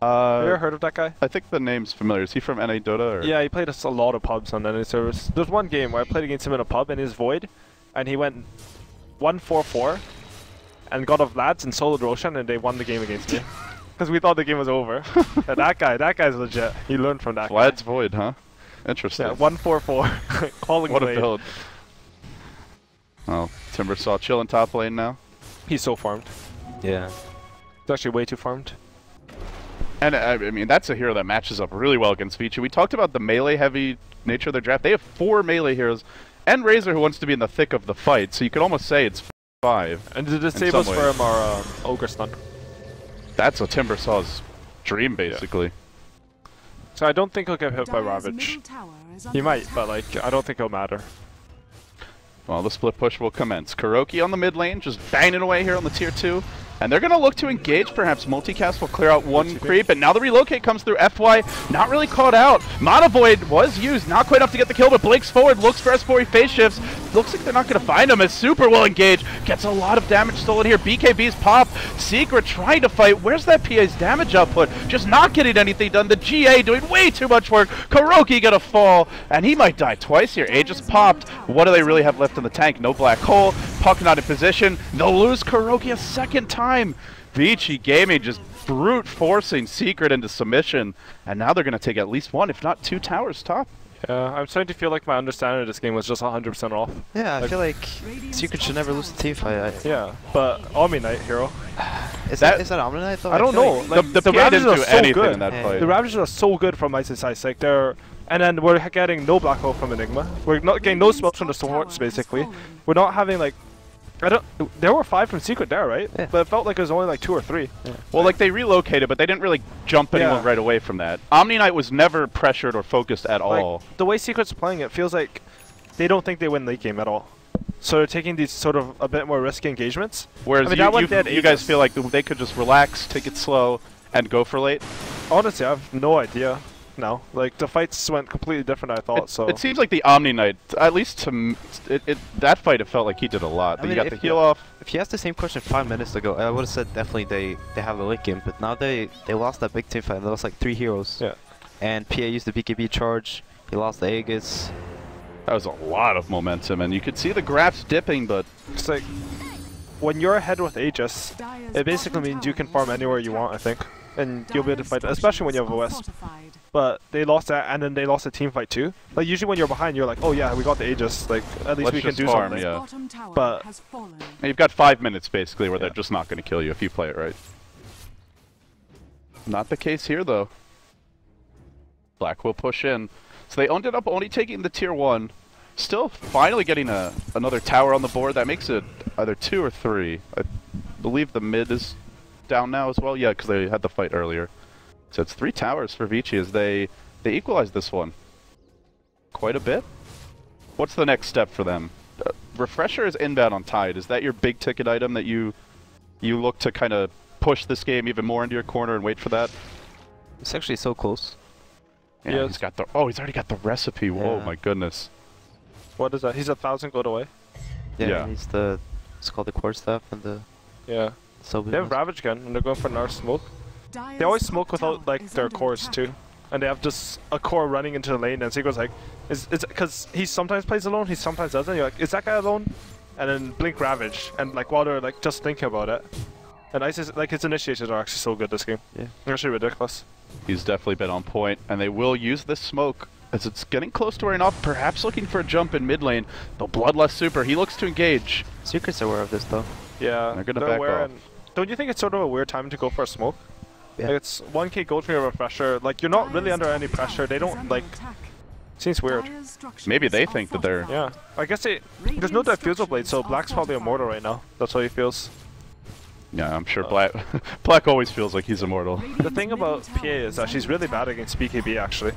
Have you ever heard of that guy? I think the name's familiar. Is he from NA Dota? Or? Yeah, he played a lot of pubs on NA servers. There's one game where I played against him in a pub and he's Void, and he went 1-4-4 and got off Lads and soloed Roshan, and they won the game against me. Because we thought the game was over. And that guy's legit. He learned from that guy. Lads Void, huh? Interesting. Yeah, 1-4-4. Calling what Blade. a build. Oh, Timbersaw chilling top lane now. He's so farmed. Yeah. He's actually way too farmed. And I mean, that's a hero that matches up really well against Vici. We talked about the melee-heavy nature of their draft. They have 4 melee heroes, and Razor, who wants to be in the thick of the fight. So you could almost say it's 5. And the disables for him are Ogre Stun. That's a Timbersaw's dream, basically. Yeah. So I don't think he'll get hit by Ravage. He might, but like, I don't think it'll matter. Well, the split push will commence. Kuroki on the mid lane, just banging away here on the tier 2. And they're going to look to engage, perhaps. Multicast will clear out one creep, and now the relocate comes through. FY not really caught out. Mana Void was used, not quite enough to get the kill, but Blake's forward, looks for S4, he phase shifts. Looks like they're not going to find him, as Super will engage. Gets a lot of damage stolen here. BKB's pop. Secret trying to fight. Where's that PA's damage output? Just not getting anything done. The GA doing way too much work. Kuroki gonna fall, and he might die twice here. Aegis popped. What do they really have left in the tank? No black hole. Puck not in position. They'll lose Kuroki a second time. Vici Gaming just brute forcing Secret into submission, and now they're going to take at least 1, if not 2 towers top. Yeah, I'm starting to feel like my understanding of this game was just 100% off. Yeah, I feel like Secret should never lose the team fight. Yeah, but Omni Knight hero. Is that Omni Knight though? I don't know. Like, the PA didn't do anything in that fight. The Ravages are so good from Isis Ice. Like they're, and then we're getting no black hole from Enigma. We're not getting no spells from the supports basically. We're not having like. There were 5 from Secret there, right? Yeah. But it felt like it was only like 2 or 3. Yeah. Well, like they relocated, but they didn't really jump anyone right away from that. Omni Knight was never pressured or focused at all. The way Secret's playing it feels like they don't think they win late game at all. So they're taking these sort of a bit more risky engagements. Whereas you guys feel like they could just relax, take it slow, and go for late? Honestly, I have no idea. No, like the fights went completely different. I thought so. It seems like the Omni Knight, at least to that fight, it felt like he did a lot. I mean, you got the heal off. If he asked the same question 5 minutes ago, I would have said definitely they have the late game. But now they lost that big team fight. They lost like 3 heroes. Yeah. And PA used the BKB charge. He lost the Aegis. That was a lot of momentum, and you could see the graphs dipping, but it's like when you're ahead with Aegis, it basically means you can farm anywhere you want. I think, and you'll be able to fight, especially when you have a West. But they lost that, and then they lost a team fight too. Like usually when you're behind, you're like, oh yeah, we got the Aegis. Like at least we can do something. Yeah. But you've got 5 minutes basically where they're just not going to kill you if you play it right. Not the case here though. Black will push in, so they ended up only taking the tier 1. Still finally getting another tower on the board. That makes it either 2 or 3. I believe the mid is down now as well. Yeah, because they had the fight earlier. So it's 3 towers for Vici as they equalize this one quite a bit. What's the next step for them? Refresher is inbound on Tide. Is that your big ticket item that you look to kind of push this game even more into your corner and wait for that? It's actually so close. Yeah, he's got the he's already got the recipe. Yeah. Whoa, my goodness. What is that? He's 1,000 gold away. Yeah. He's it's called the core stuff and the So they have Ravage gun and they're going for Nars smoke. They always smoke without like their cores too, and they have just a core running into the lane. And Seagull's like, is because he sometimes plays alone, he sometimes doesn't. You're like, is that guy alone? And then blink Ravage, and like while they're like just thinking about it, and Isis like his initiators are actually so good this game. Yeah, they're actually ridiculous. He's definitely been on point, and they will use this smoke as it's getting close to wearing off. Perhaps looking for a jump in mid lane. The Bloodlust Super, he looks to engage. Secret's aware of this though. Yeah, they're gonna back off. Don't you think it's sort of a weird time to go for a smoke? Yeah. Like it's 1k gold for your refresher. Like you're not really under any pressure. They don't like. Seems weird. Maybe they think that they're. Yeah. I guess there's no diffusal blade, so Black's probably immortal right now. That's how he feels. Yeah, I'm sure Black. Black always feels like he's immortal. The thing about PA is that she's really bad against BKB actually.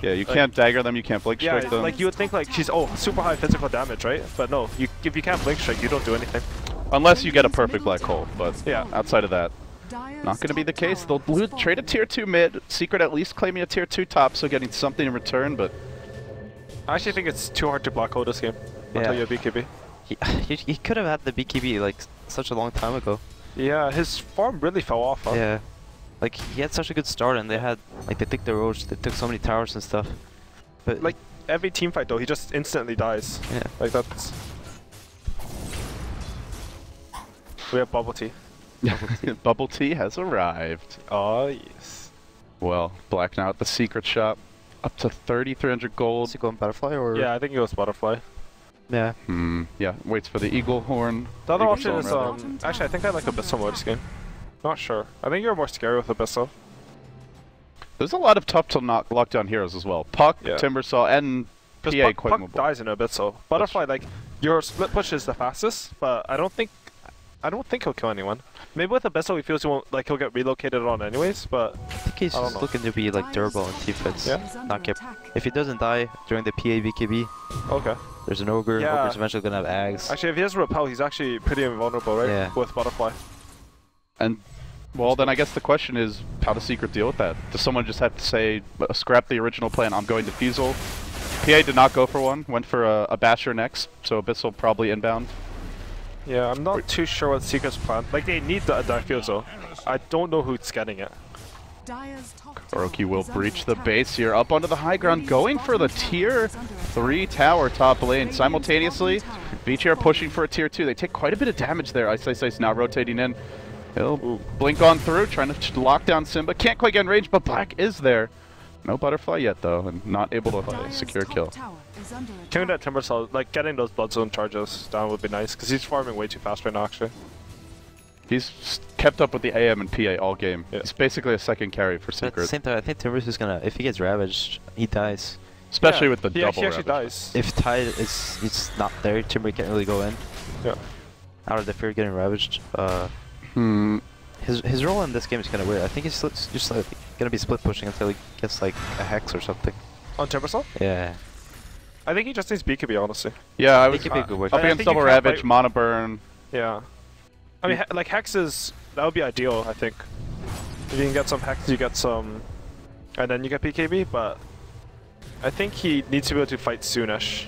Yeah, you can't dagger them, you can't blink strike them. Like you would think like she's super high physical damage, right? But no, if you can't blink strike, you don't do anything. Unless you get a perfect black hole, but outside of that. Not going to be the case. They'll trade a tier 2 mid. Secret at least claiming a tier 2 top, so getting something in return, but... I actually think it's too hard to black hole this game until you have BKB. He could have had the BKB like such a long time ago. Yeah, his form really fell off, huh? Yeah. Like, he had such a good start, and they had, like, they took the Roach, they took so many towers and stuff. But, Like, every team fight though, he just instantly dies. yeah. Like, that's... We have bubble tea. Bubble tea has arrived. Oh, yes. Well, Black now at the secret shop. Up to 3,300 gold. Is he going Butterfly, or? Yeah, I think it was butterfly. Yeah. Yeah, waits for the eagle horn. The other Eagle option horn, is, rather. actually, I think I like Abyssal more this game. Not sure. I think you're more scary with Abyssal. There's a lot of tough to knock lockdown heroes as well. Puck, Yeah. Timbersaw, and PA Because quite Puck mobile. dies in Abyssal. Butterfly, like, your split push is the fastest, but I don't think he'll kill anyone. Maybe with Abyssal he feels he won't, like, he'll get relocated on anyways, but... I think he's I don't just know. looking to be, like, durable in team fights. Yeah. Not get... If he doesn't die during the PA BKB, Okay. there's an Ogre. Yeah. Ogre's eventually gonna have Ags. Actually, if he has Repel, he's actually pretty invulnerable, right? Yeah. With Butterfly. And, well, then I guess the question is, how does Secret deal with that? Does someone just have to say, scrap the original plan, I'm going Diffusal? PA did not go for one, went for a Basher next, so Abyssal probably inbound. Yeah, I'm not too sure what Secret's plan. Like, they need the Diffusal. I don't know who's getting it. Kuroki will breach the base here, up onto the high ground, going for the tier 3 tower top lane. Simultaneously, Vici are pushing for a tier 2. They take quite a bit of damage there. Ice now rotating in. He'll blink on through, trying to lock down Simba. Can't quite get in range, but Black is there. No Butterfly yet, though, and not able to secure a kill. Killing that Timbersaw, like, getting those Blood Zone charges down would be nice, because he's farming way too fast right now, actually. He's kept up with the AM and PA all game. Yeah. He's basically a second carry for But at the Secret. same time, I think Timbers is gonna... If he gets Ravaged, he dies. Especially Yeah, with the he double actually ravage. dies. If Tide is it's not there, Timber can't really go in. Yeah. Out of the fear of getting Ravaged. Hmm. His role in this game is kind of weird. I think he's just like gonna be split pushing until he gets like a Hex or something. On Timbersaw? Yeah. I think he just needs BKB, honestly. Yeah, I He was could be a good work. up I against think you double can't ravage, fight- mana burn. Yeah. I mean, like, Hex is... That would be ideal, I think. If you can get some Hex, you get some... And then you get BKB, but... I think he needs to be able to fight soonish.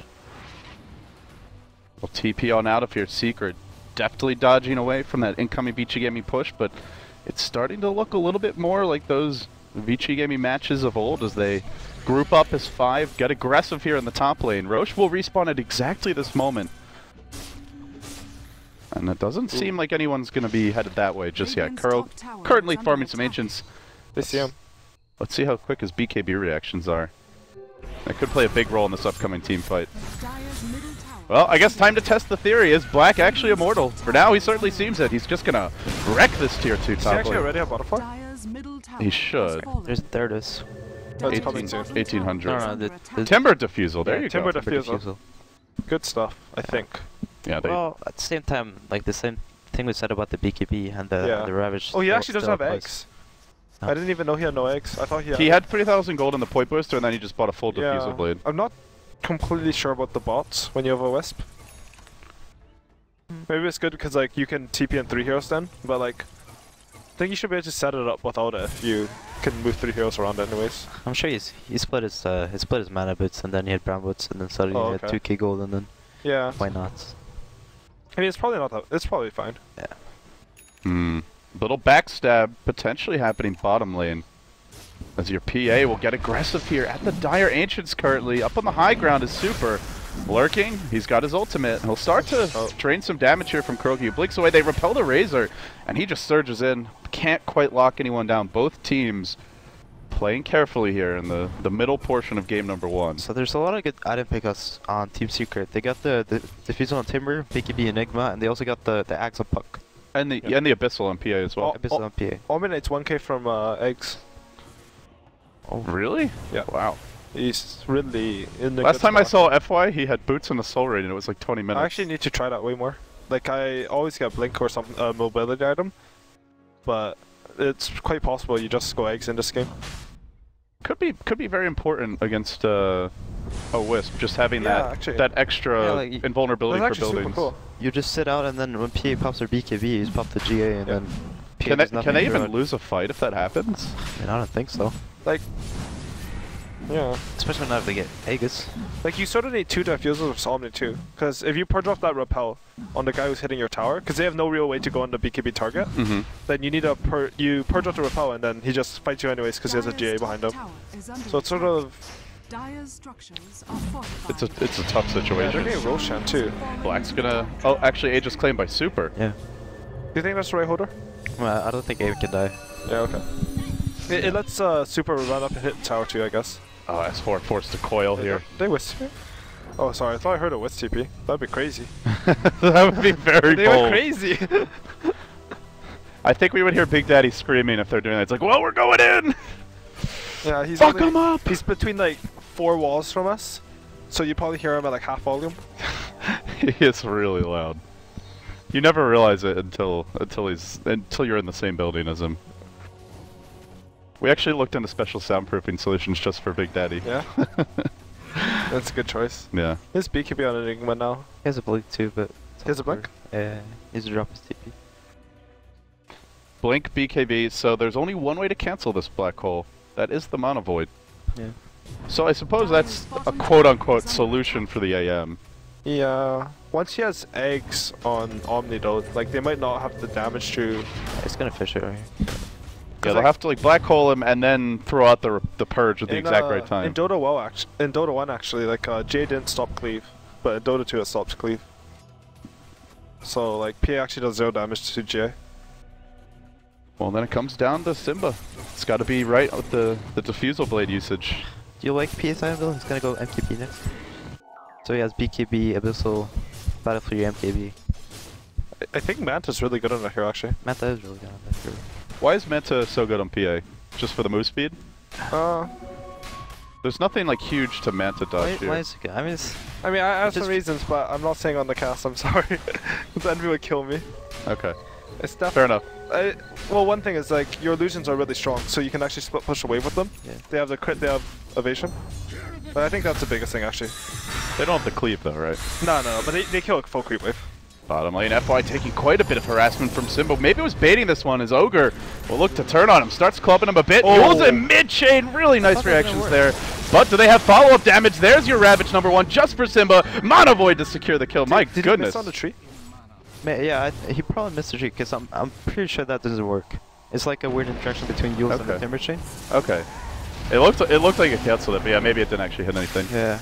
Well, TP on out of here. Secret deftly dodging away from that incoming Vici Gaming push, but it's starting to look a little bit more like those Vici Gaming matches of old as they group up as 5, get aggressive here in the top lane. Roche will respawn at exactly this moment. And it doesn't seem like anyone's going to be headed that way just yet. Kuro currently farming some Ancients. They see him. Let's see how quick his BKB reactions are. That could play a big role in this upcoming team fight. Well, I guess time to test the theory. Is Black actually immortal? For now, he certainly seems it. He's just gonna wreck this tier 2 Is he top actually lane. already a Butterfly? He should. There it is. That's coming soon. 1800. No, the Timber Diffusal, there Yeah, you Timber go. Diffusal. Good stuff, I think. Yeah, they, Well, at the same time, like the same thing we said about the BKB and the, Yeah. the Ravage. Oh, he still- actually doesn't still have applies. eggs. No. I didn't even know he had no eggs. I thought he had 3,000 gold in the point booster, and then he just bought a full Yeah. Diffusal blade. I'm not completely sure about the bots when you have a Wisp. Maybe it's good because, like, you can TP in 3 heroes then, but, like, I think you should be able to set it up without it if you can move 3 heroes around anyways. I'm sure he split his mana boots and then he had brown boots and then suddenly Oh, he had okay. 2k gold and then Yeah. why not? I mean, it's probably not that. It's probably fine. Little backstab potentially happening bottom lane. As your PA will get aggressive here at the Dire Ancients currently. Up on the high ground is Super. Lurking, he's got his ultimate. He'll start to drain some damage here from Kuroki, who blinks away. They repel the Razor, and he just surges in. Can't quite lock anyone down. Both teams playing carefully here in the middle portion of game number 1. So there's a lot of good item pickups on Team Secret. They got the Diffusal on Timber, BKB Enigma, and they also got the Axe on Puck. And the Abyssal on PA as well. Abyssal on PA. Ominate's 1k from eggs. Oh, really? Yeah. Wow. He's really in the Last good time I spot. saw FY, he had boots in the soul raid, and it was like 20 minutes. I actually need to try that way more. Like, I always get Blink or some mobility item, but it's quite possible you just go eggs in this game. Could be very important against a Wisp, just having actually. that extra Yeah, like, invulnerability That's for actually buildings. super cool. You just sit out and then when PA pops their BKB, you just pop the GA and Yeah. then PA Can does they nothing even throughout. lose a fight if that happens? I mean, I don't think so. Like, Yeah. Especially now if they get Aegis. Like, you sort of need 2 diffusers with Omni too. Because if you purge off that repel on the guy who's hitting your tower, because they have no real way to go on the BKB target, then you need you purge off the repel and then he just fights you anyways because he has a GA behind him. So it's sort of... It's a tough Yeah, situation. they're getting Roshan too. Black's gonna... Oh, actually, Aegis claimed by Super. Yeah. Do you think that's the right holder? Well, I don't think Abe can die. Yeah, okay. It lets Super run up and hit the tower too, I guess. Oh, S4 forced to coil here. They Wisp TP? Oh, sorry, I thought I heard a Wisp TP. That'd be crazy. That would be very They bold. went crazy! I think we would hear Big Daddy screaming if they're doing that. It's like, well, we're going in! Yeah, he's Fuck him up! He's between like 4 walls from us, so you probably hear him at like half volume. He is really loud. You never realize it until you're in the same building as him. We actually looked into special soundproofing solutions just for Big Daddy. Yeah? That's a good choice. Yeah. His BKB on Enigma now. He has a blink too, but... He has a blink? Yeah, he's to drop his TP. Blink BKB, so there's only one way to cancel this black hole. That is the Mana Void. Yeah. So I suppose that's a quote-unquote solution for the AM. Yeah. Once he has eggs on Omni though, like they might not have the damage to... It's gonna fish it right here. Yeah, they'll have to like black hole him and then throw out the purge at the In, exact right time. In Dota 1 actually, like Jay didn't stop cleave, but in Dota 2 it stops cleave. So like PA actually does 0 damage to Jay. Well, then it comes down to Simba. It's got to be right with the diffusal blade usage. Do you like PSI build? He's gonna go MKB next. So he has BKB, Abyssal, Battlefield MKB. I think Manta's really good on that here actually. Manta is really good on that hero. Why is Manta so good on PA? Just for the move speed? There's nothing like huge to Manta dodge here. Why is it good? I mean, I have some just- reasons, but I'm not saying on the cast, I'm sorry. The envy would kill me. Okay, It's fair enough. well, one thing is like your illusions are really strong, so you can actually split push away with them. Yeah. They have the crit, they have evasion. But I think that's the biggest thing actually. They don't have the cleave though, right? No, but they kill a full creep wave. Bottom lane, FY taking quite a bit of harassment from Simba. Maybe it was baiting this one as Ogre will look to turn on him. Starts clubbing him a bit. Oh. Yule's in mid-chain. Really nice reactions there. But do they have follow-up damage? There's your Ravage #1 just for Simba. Mana Void to secure the kill. My Did goodness. he miss on the tree? yeah, he probably missed the tree because I'm pretty sure that doesn't work. It's like a weird interaction between Yules and the Okay. Timber Chain. Okay. It looked like it canceled it, but yeah, maybe it didn't actually hit anything. Yeah.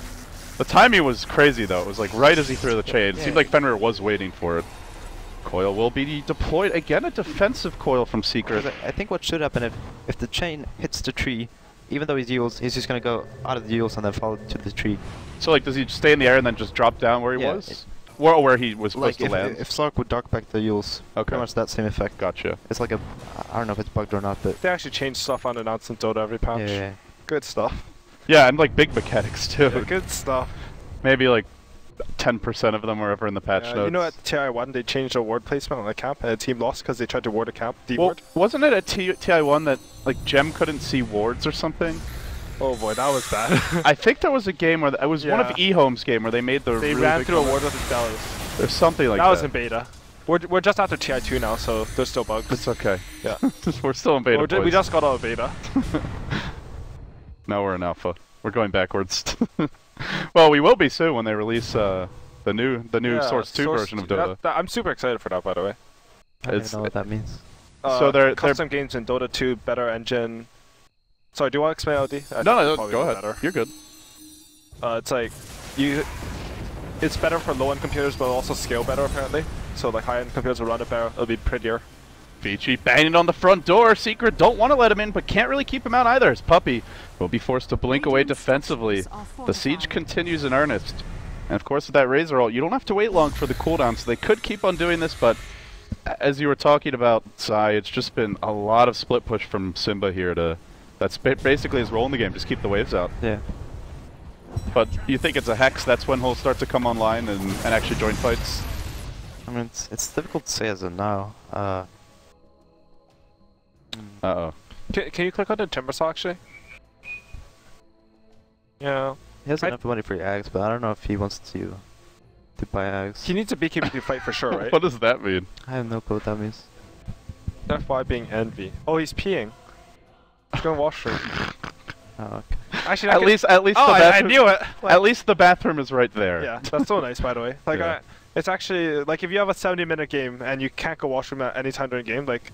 The timing was crazy though. It was like right as he threw the chain. It seemed like Fenrir was waiting for it. Coil will be deployed. Again, a defensive coil from Secret. I think what should happen if the chain hits the tree, even though he's Yules, he's just gonna go out of the Yules and then follow to the tree. So like, does he stay in the air and then just drop down where he Yeah, was? Where he was supposed Like to land? if Slark would dark back the Yules, Okay. pretty much that same effect. Gotcha. It's like a, I don't know if it's bugged or not, but They actually change stuff unannounced in Dota every patch. yeah. Good stuff. Yeah, and like big mechanics too. Yeah, good stuff. Maybe like 10% of them were ever in the patch notes. You know at TI1 they changed the ward placement on the camp and the team lost because they tried to ward a camp, well, D-ward. wasn't it at TI1 that like Gem couldn't see wards or something? Oh boy, that was bad. I think there was a game where it was one of Yeah. eHome's game where they made the They really ran big through a comment. ward with the Dallas. There's something like That that. was in beta. We're just after TI2 now, so there's still bugs. It's okay. Yeah. We're still in beta. We boys. just got out of beta. Now we're in alpha. We're going backwards. Well, we will be soon when they release the new Yeah, Source 2 version of Dota. I'm super excited for that, by the way. I don't It's- even know what that means. So they're custom games in Dota 2, better engine. Sorry, do you want to explain LD? no, Probably go know ahead. better. You're good. It's like it's better for low-end computers, but also scale better apparently. So like high-end computers will run it better. It'll be prettier. Vici banging on the front door. Secret don't want to let him in, but can't really keep him out either. His puppy will be forced to blink away defensively. The siege continues in earnest. And of course with that Razor ult, you don't have to wait long for the cooldown, so they could keep on doing this, but as you were talking about, Sai, it's just been a lot of split push from Simba here to... That's basically his role in the game, just keep the waves out. Yeah. But you think it's a Hex, that's when he'll start to come online and actually join fights? I mean, it's difficult to say as of now. Uh-oh. Can you click on the Timber Saw actually? Yeah. He has enough money for Ags, but I don't know if he wants to buy Ags. He needs a BKB to fight for sure, right? What does that mean? I have no clue what that means. FY being envy. Oh, he's peeing. He's going washroom. Oh, okay. Actually, at least the I bathroom. knew it. Like, At least the bathroom is right there. yeah, that's so nice, by the way. Like, Yeah. it's actually like if you have a 70-minute game and you can't go washroom at any time during game, like,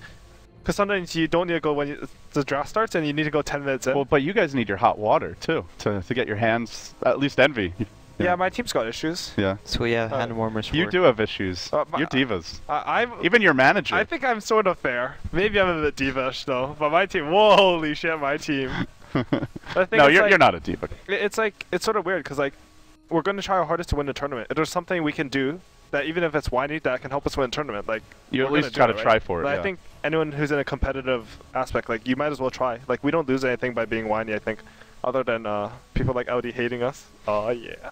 because sometimes you don't need to go when the draft starts and you need to go 10 minutes in. Well, but you guys need your hot water too to get your hands. At least Envy. Yeah, my team's got issues. Yeah. So we have hand warmers. You do have issues. You're divas. I'm Even your manager. I think I'm sort of fair. Maybe I'm a bit diva-ish though, but my team. Whoa, holy shit, my team. No, you're not a diva. It's like it's sort of weird because like we're going to try our hardest to win the tournament. If there's something we can do that even if it's whiny that can help us win the tournament, like You at least try to try for it. But Yeah. I think anyone who's in a competitive aspect, like you might as well try. Like we don't lose anything by being whiny. I think, other than people like Audi hating us. Oh yeah.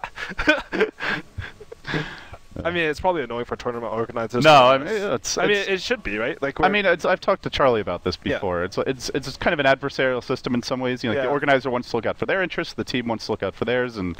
I mean, it's probably annoying for tournament organizers. No, I mean it should be, right? Like I mean, I've talked to Charlie about this before. Yeah. It's kind of an adversarial system in some ways. You know, like the organizer wants to look out for their interests, the team wants to look out for theirs, and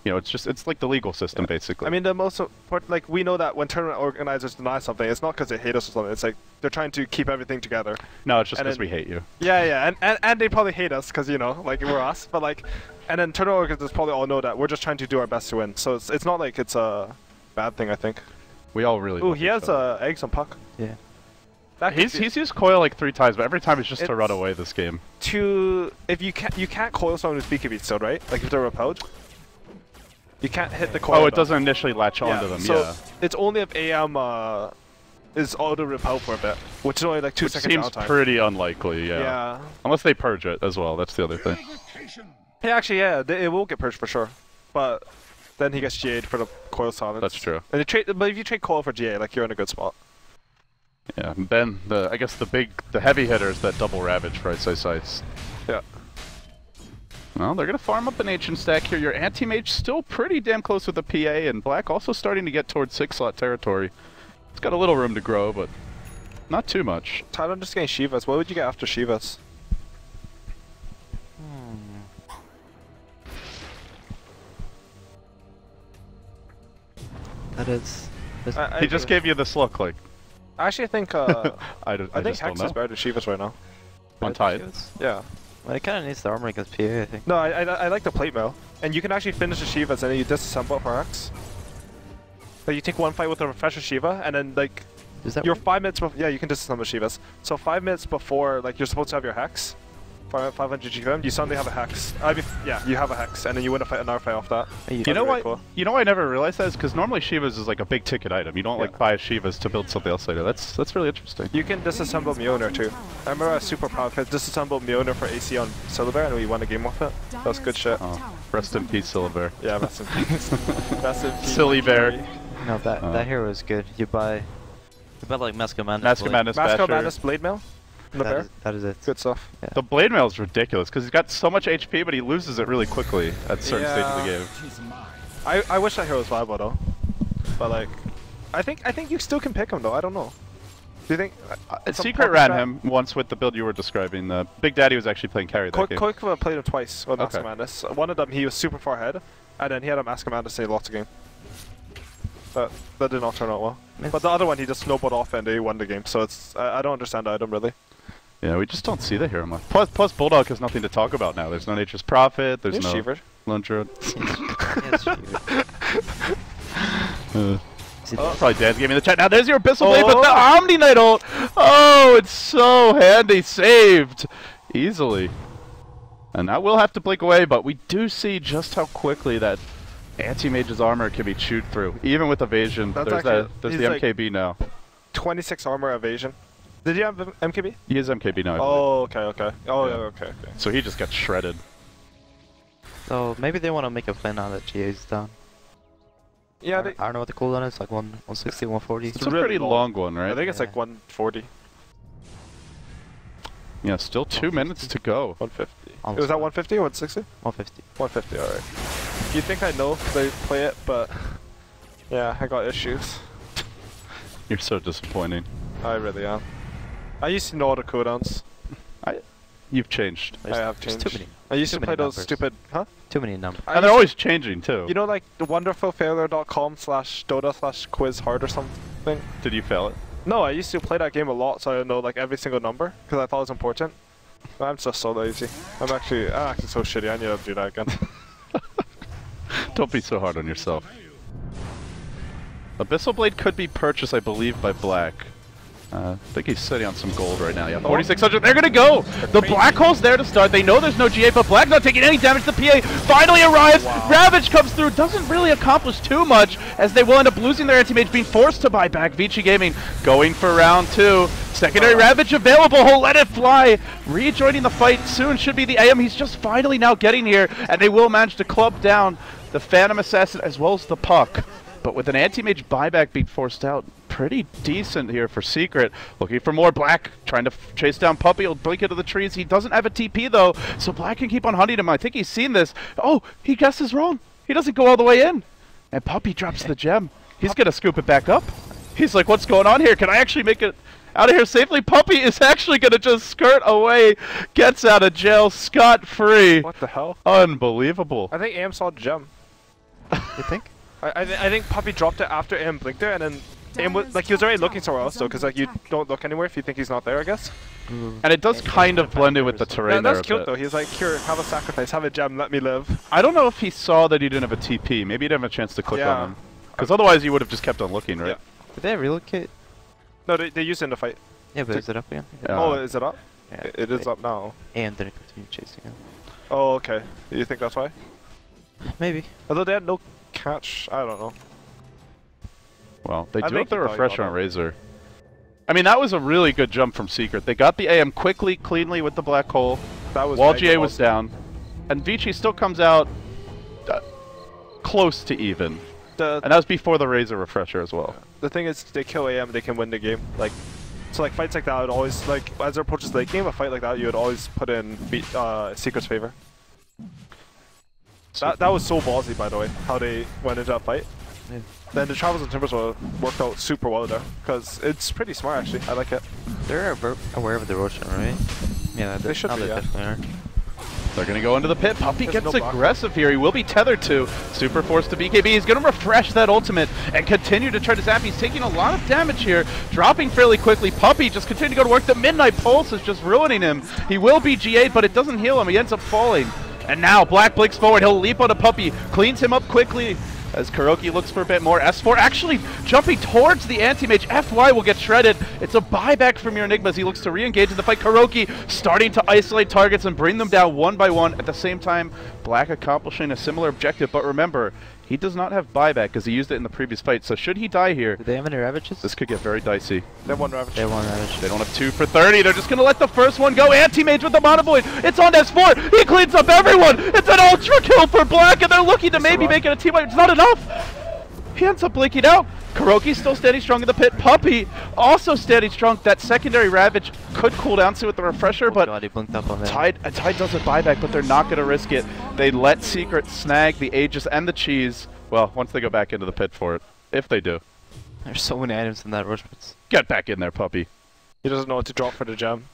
you know, it's like the legal system basically. I mean, the most important, like we know that when tournament organizers deny something, it's not because they hate us or something. It's like they're trying to keep everything together. No, it's just because we hate you. Yeah, and they probably hate us because you know, like we're us. But like, and then tournament organizers probably all know that we're just trying to do our best to win. So it's not like it's a bad thing. I think. We all really. Ooh, he has eggs on puck. Yeah. He's used coil like 3 times, but every time it's just to run away this game. If you can't coil someone with BKB still, right? Like if they're repelled. You can't hit the coil. Oh, it doesn't initially latch onto them. So yeah. It's only if AM is auto repel for a bit, which is only like 2 seconds downtime. Seems pretty unlikely. Yeah. Unless they purge it as well. That's the other thing. Yeah, actually, yeah, it will get purged for sure, but then he gets GA'd for the coil silence. That's true. And but if you trade coil for GA, like you're in a good spot. Yeah. And then I guess the heavy hitters that double ravage for Ice Ice Ice. Yeah. Well, they're going to farm up an ancient stack here. Your anti-mage still pretty damn close with the PA, and Black also starting to get towards 6-slot territory. It's got a little room to grow, but not too much. Tyler just getting Shivas. What would you get after Shivas? That is... He just gave you this look, like... Actually, I think I think Hex is better than Shivas right now. On Tide? Yeah. Well, it kind of needs the armor against PA, I think. No, I like the plate mail. And you can actually finish the Shivas and then you disassemble it for Hex. Like you take one fight with a refresher Shiva and then like... You're 5 minutes before... Yeah, you can disassemble Shivas. So 5 minutes before like you're supposed to have your Hex, 500 GM, you suddenly have a Hex. Yeah, you have a Hex and then you win another fight off that. You know what? Cool. You know why I never realized that is because normally Shivas is like a big ticket item. You don't like buy Shivas to build something else later. That's really interesting. You can disassemble Mjolnir too. I remember I was super proud because I disassembled Mjolnir for AC on Silver and we won a game with it. That was good shit. Oh, rest in peace, Silver. Yeah, rest in peace. Rest in peace. Silly Bear. No, that hero is good. You buy like Mask of Madness. Mask of Madness, Mask of Madness Blade Mail. That is it. Good stuff. Yeah. The Blade Mail is ridiculous because he's got so much HP, but he loses it really quickly at certain stages of the game. I wish that hero was viable though, but like, I think you still can pick him though. I don't know. Do you think? Secret ran him once with the build you were describing. Big Daddy was actually playing carry that game. Quick played him twice with Mask of Madness. One of them he was super far ahead, and then he had a Mask of Madness and he lost the game. That did not turn out well. But the other one he just snowballed off and he won the game. So it's I don't understand the item really. Yeah, we just don't see the hero much. Plus Bulldog has nothing to talk about now. There's no Nature's Prophet, there's no Lundra. Probably Dan's giving me the chat. Now there's your Abyssal Blade with the Omni Knight ult! Oh, it's so handy. Saved easily. And that will have to blink away, but we do see just how quickly that anti-mage's armor can be chewed through. Even with evasion, there's the MKB now. 26 armor evasion. Did you have MKB? He is MKB now. Oh, okay. Oh, yeah. Okay. So he just got shredded. So maybe they want to make a plan now that GA is down. Yeah, I don't know what the cooldown is, like 160, 140. It's a pretty long one, right? I think it's like 140. Yeah, still 2 minutes to go. 150. It was that 150 or 160? 150. 150, alright. You think I know they play it, but yeah, I got issues. You're so disappointing. I really am. I used to know all the cooldowns. You've changed. I have changed. Too many. I used to play those stupid, Too many numbers. And they're always changing too. You know, like the wonderfulfailure.com/Dota/quiz hard or something? Did you fail it? No, I used to play that game a lot, so I know like every single number because I thought it was important. I'm just so lazy. I'm actually so shitty. I need to do that again. Don't be so hard on yourself. Abyssal Blade could be purchased, I believe, by Black. I think he's sitting on some gold right now. Yeah, 4,600. They're gonna go! The Black Hole's there to start. They know there's no GA, but Black not taking any damage. The PA finally arrives. Wow. Ravage comes through. Doesn't really accomplish too much, as they will end up losing their anti-mage, being forced to buy back. Vici Gaming going for round 2. Secondary Ravage available. He'll let it fly. Rejoining the fight soon should be the AM. He's just finally now getting here, and they will manage to club down the Phantom Assassin as well as the Puck. But with an anti-mage buyback being forced out, pretty decent here for Secret. Looking for more. Black trying to chase down Puppy. He'll blink into the trees. He doesn't have a TP though, so Black can keep on hunting him. I think he's seen this. Oh, he guesses wrong. He doesn't go all the way in. And Puppy drops the gem. He's going to scoop it back up. He's like, what's going on here? Can I actually make it out of here safely? Puppy is actually going to just skirt away. Gets out of jail scot-free. What the hell? Unbelievable. I think AM saw the gem. You think? I think Puppy dropped it after AM blinked there, and then AM was, like, he was already looking somewhere else though, because like you don't look anywhere if you think he's not there, I guess. And it does kind of blend in with the terrain there. That's cute though. He's like, here, have a sacrifice, have a gem, let me live. I don't know if he saw that he didn't have a TP. Maybe he didn't have a chance to click on him. Because otherwise you would have just kept on looking, right? Yeah. Did they relocate? No, they used it in the fight. Yeah, but is it up again? Oh, is it up? Yeah, it is up now. And didn't continue chasing him. Oh, okay. You think that's why? Maybe. Although they had no catch, I don't know. Well, they do have the refresher on Razor. I mean, that was a really good jump from Secret. They got the AM quickly, cleanly with the Black Hole, that was while GA was down. And Vici still comes out close to even. And that was before the Razor refresher as well. The thing is, they kill AM, they can win the game. Like, so like fights like that, I would always, like, as it approaches late game, a fight like that, you would always put in Secret's favor. That was so ballsy, by the way, how they went into that fight. Yeah. Then the Travels and Timbers worked out super well there, because it's pretty smart actually. I like it. They're aware of the Roshan, right? Yeah, they should be. They definitely are. They're going to go into the pit. Puppy gets aggressive here. He will be tethered to. Super force to BKB. He's going to refresh that ultimate and continue to try to zap. He's taking a lot of damage here, dropping fairly quickly. Puppy just continue to go to work. The Midnight Pulse is just ruining him. He will be GA'd, but it doesn't heal him. He ends up falling. And now Black blinks forward. He'll leap on a Puppy, cleans him up quickly as Kuroki looks for a bit more. S4 actually jumping towards the anti-mage. FY will get shredded. It's a buyback from your Enigmas. He looks to re-engage in the fight. Kuroki starting to isolate targets and bring them down one by one. At the same time, Black accomplishing a similar objective. But remember, he does not have buyback because he used it in the previous fight. So should he die here, do they have any Ravages? This could get very dicey. They have one Ravage. They have one Ravage. They don't have 2 for 30. They're just going to let the first one go. Anti-mage with the Monovoid. It's on S4. He cleans up everyone. It's an ultra kill for Black, and they're looking to maybe make it a team fight. It's not enough. He ends up blinking out. Kuroki still standing strong in the pit. Puppy also standing strong. That secondary Ravage could cool down soon with the refresher, but God, he blinked up on that. Tide does a buyback, but they're not going to risk it. They let Secret snag the Aegis and the Cheese. Well, once they go back into the pit for it. If they do. There's so many items in that rush. Get back in there, Puppy. He doesn't know what to drop for the gem.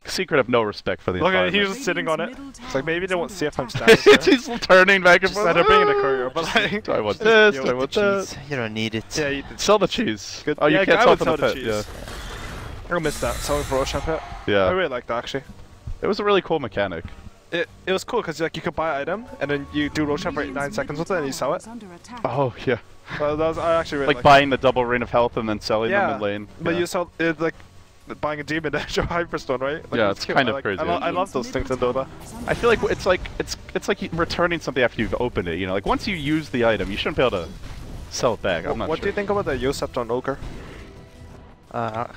Secret have no respect for the environment. Look, he's just sitting on it. It's like maybe they won't see if I'm standing. He's turning back and forth. They're bringing the courier, but like, do I want this? Do I want that? You don't need it. Yeah, sell the cheese. Good. Oh, you yeah, can't sell the pit. Cheese. Yeah. I missed that. Selling for Roshan pit. Yeah. I really like that actually. It was a really cool mechanic. It was cool because like you could buy an item and then you do Roshan for 9 seconds with it and you sell it. Oh yeah. Well, that was, I actually really like buying the double ring of health and then selling them in lane. But you sell it like buying a demon edge or Hyperstone, right? Like, yeah, it's kind of crazy. I love those things in Dota. I feel like it's like returning something after you've opened it. You know, like once you use the item, you shouldn't be able to sell it back. I'm not sure. What do you think about the Yosept on Ogre? I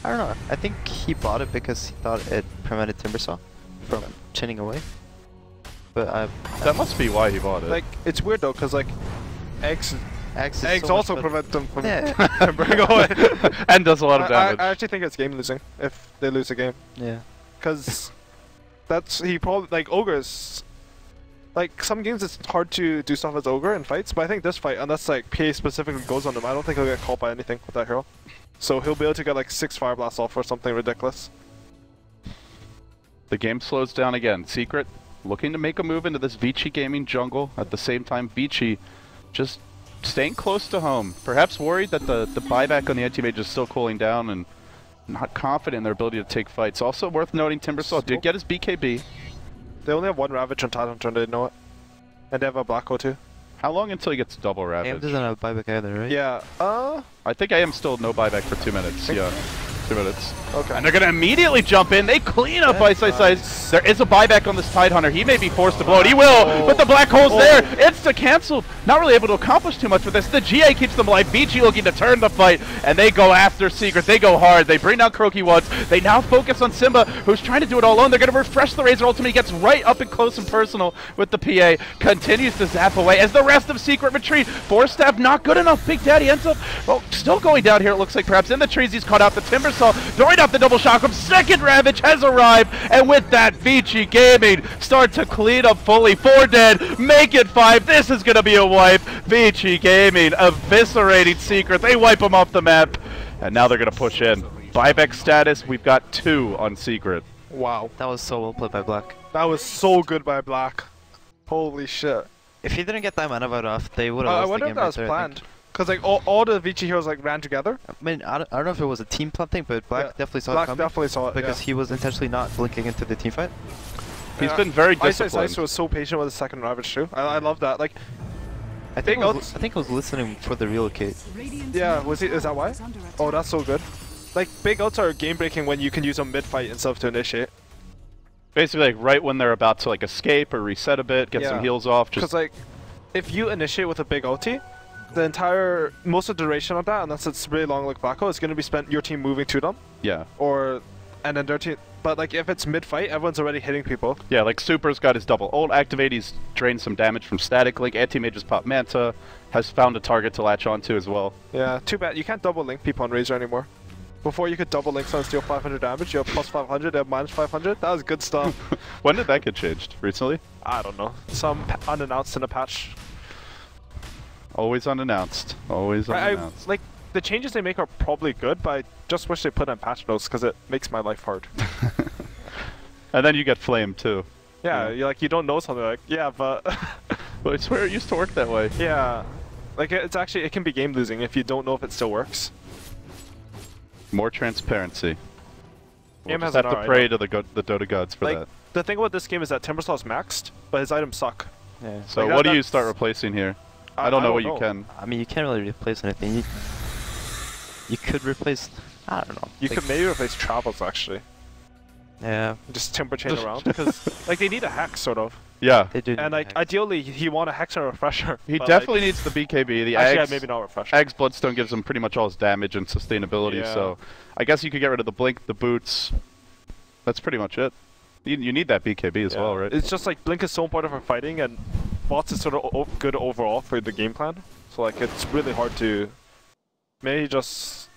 don't know. I think he bought it because he thought it prevented Timbersaw from chinning away. But that must be why he bought it. Like it's weird though, because like eggs so also prevent them from bring away. And does a lot of damage. I actually think it's game losing if they lose a game. Yeah. Because he probably like Ogres. Like some games it's hard to do stuff as Ogre in fights, but I think this fight, unless like PA specifically goes on him, I don't think he'll get caught by anything with that hero. So he'll be able to get like 6 Fire Blasts off or something ridiculous. The game slows down again. Secret looking to make a move into this Vici Gaming jungle. At the same time, Vici just staying close to home. Perhaps worried that the buyback on the anti-mage is still cooling down and not confident in their ability to take fights. Also worth noting, Timbersaw did get his BKB. They only have one Ravage on Tidehunter and they know it. And they have a Black Hole too. How long until he gets double Ravage? AM doesn't have buyback either, right? Yeah. I think I am still no buyback for 2 minutes. Yeah. 2 minutes. Okay. And they're going to immediately jump in. They clean up Ice Ice Ice. There is a buyback on this Tidehunter. He may be forced to blow it. He will, but the Black Hole's there. Insta canceled. Not really able to accomplish too much with this. The GA keeps them alive. Vici looking to turn the fight, and they go after Secret. They go hard. They bring down Croaky once. They now focus on Simba, who's trying to do it all alone. They're going to refresh the Razor ultimate. He gets right up and close and personal with the PA. Continues to zap away as the rest of Secret retreat. Force Staff not good enough. Big Daddy ends up, well, still going down here, it looks like. Perhaps in the trees. He's caught out the Timbersaw. Throwing out the double shock. Second Ravage has arrived, and with that, Vici Gaming start to clean up fully. 4 dead, make it 5. This is going to be a wipe. Vici Gaming eviscerating Secret. They wipe them off the map, and now they're going to push in. Buyback status, we've got 2 on Secret. Wow. That was so well played by Black. That was so good by Black. Holy shit. If he didn't get that mana vote off, they would have I lost wonder the if game that right was there, planned. Because like all the Vici heroes like ran together. I mean, I don't know if it was a team plan thing, but Black definitely saw Black it coming. definitely saw it, because he was intentionally not blinking into the team fight. He's been very Ice Ice disciplined. Ice was so patient with the second Ravage too. I love that. Like, I think it was listening for the relocate. yeah, was he? Is that why? Oh, that's so good. Like, big ults are game breaking when you can use them mid fight instead of to initiate. Basically, like right when they're about to like escape or reset a bit, get some heals off. Because like, if you initiate with a big ulti, the most of the duration of that, unless it's really long like Black Hole, is going to be spent your team moving to them. Yeah. And then their team. But like, if it's mid fight, everyone's already hitting people. Yeah, like Super's got his double ult activate. He's drained some damage from Static Link. Anti-Mage just popped Manta. Has found a target to latch onto as well. Yeah. Too bad you can't double link people on Razor anymore. Before you could double link someone and steal 500 damage, you have plus 500, they have minus 500. That was good stuff. When did that get changed? Recently? I don't know. Some unannounced in a patch. Always unannounced. Always unannounced. Like, the changes they make are probably good, but I just wish they put in patch notes because it makes my life hard. And then you get flamed too. Yeah, you don't know something like, yeah, but... But I swear it used to work that way. Yeah. Like, it can be game losing if you don't know if it still works. More transparency. We'll has just have an to pray to the Dota gods for that. The thing about this game is that Timbersaw is maxed, but his items suck. Yeah. So what do you start replacing here? I don't know what you can. I mean, you can't really replace anything. You could replace... I don't know. You could maybe replace Travels, actually. Yeah. Just Timber Chain around, because like, they need a Hex, sort of. Yeah. They do. And like, ideally, he want a Hex and a Refresher. He definitely needs the BKB. The Ags, maybe not Refresher. Ags Bloodstone gives him pretty much all his damage and sustainability, so I guess you could get rid of the Blink, the Boots. That's pretty much it. You need that BKB as well, right? It's just like, Blink is so important for fighting, and Bots is sort of good overall for the game plan. So like, it's really hard to... Maybe he just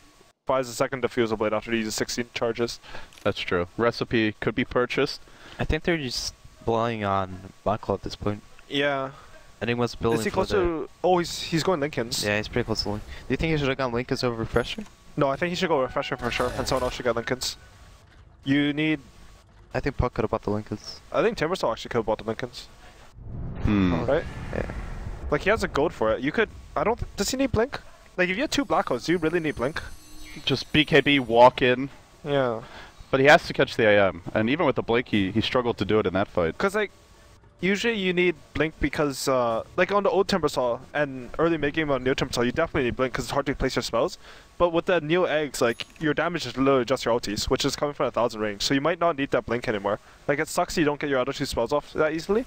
buys a second Diffusal Blade after he uses 16 charges. That's true. Recipe could be purchased. I think they're just relying on Black Hole at this point. Yeah. Enigma's building. Is he close to... Oh, he's going Lincolns. Yeah, he's pretty close to Link. Do you think he should have gone Lincolns over Refresher? No, I think he should go Refresher for sure, and someone else should get Lincolns. You need... I think Puck could have bought the Lincolns. I think Timbersaw actually could have bought the Lincolns. Right? Yeah. Like, he has a gold for it. You could... Does he need Blink? Like, if you have 2 Black Holes, do you really need Blink? Just BKB, walk in. Yeah. But he has to catch the AM, and even with the Blink, he struggled to do it in that fight. Because, like, usually you need Blink because, like, on the old Timbersaw and early mid-game on new Timbersaw, you definitely need Blink because it's hard to place your spells. But with the new eggs, like, your damage is literally just your ultis, which is coming from 1,000 range, so you might not need that Blink anymore. Like, it sucks you don't get your other 2 spells off that easily,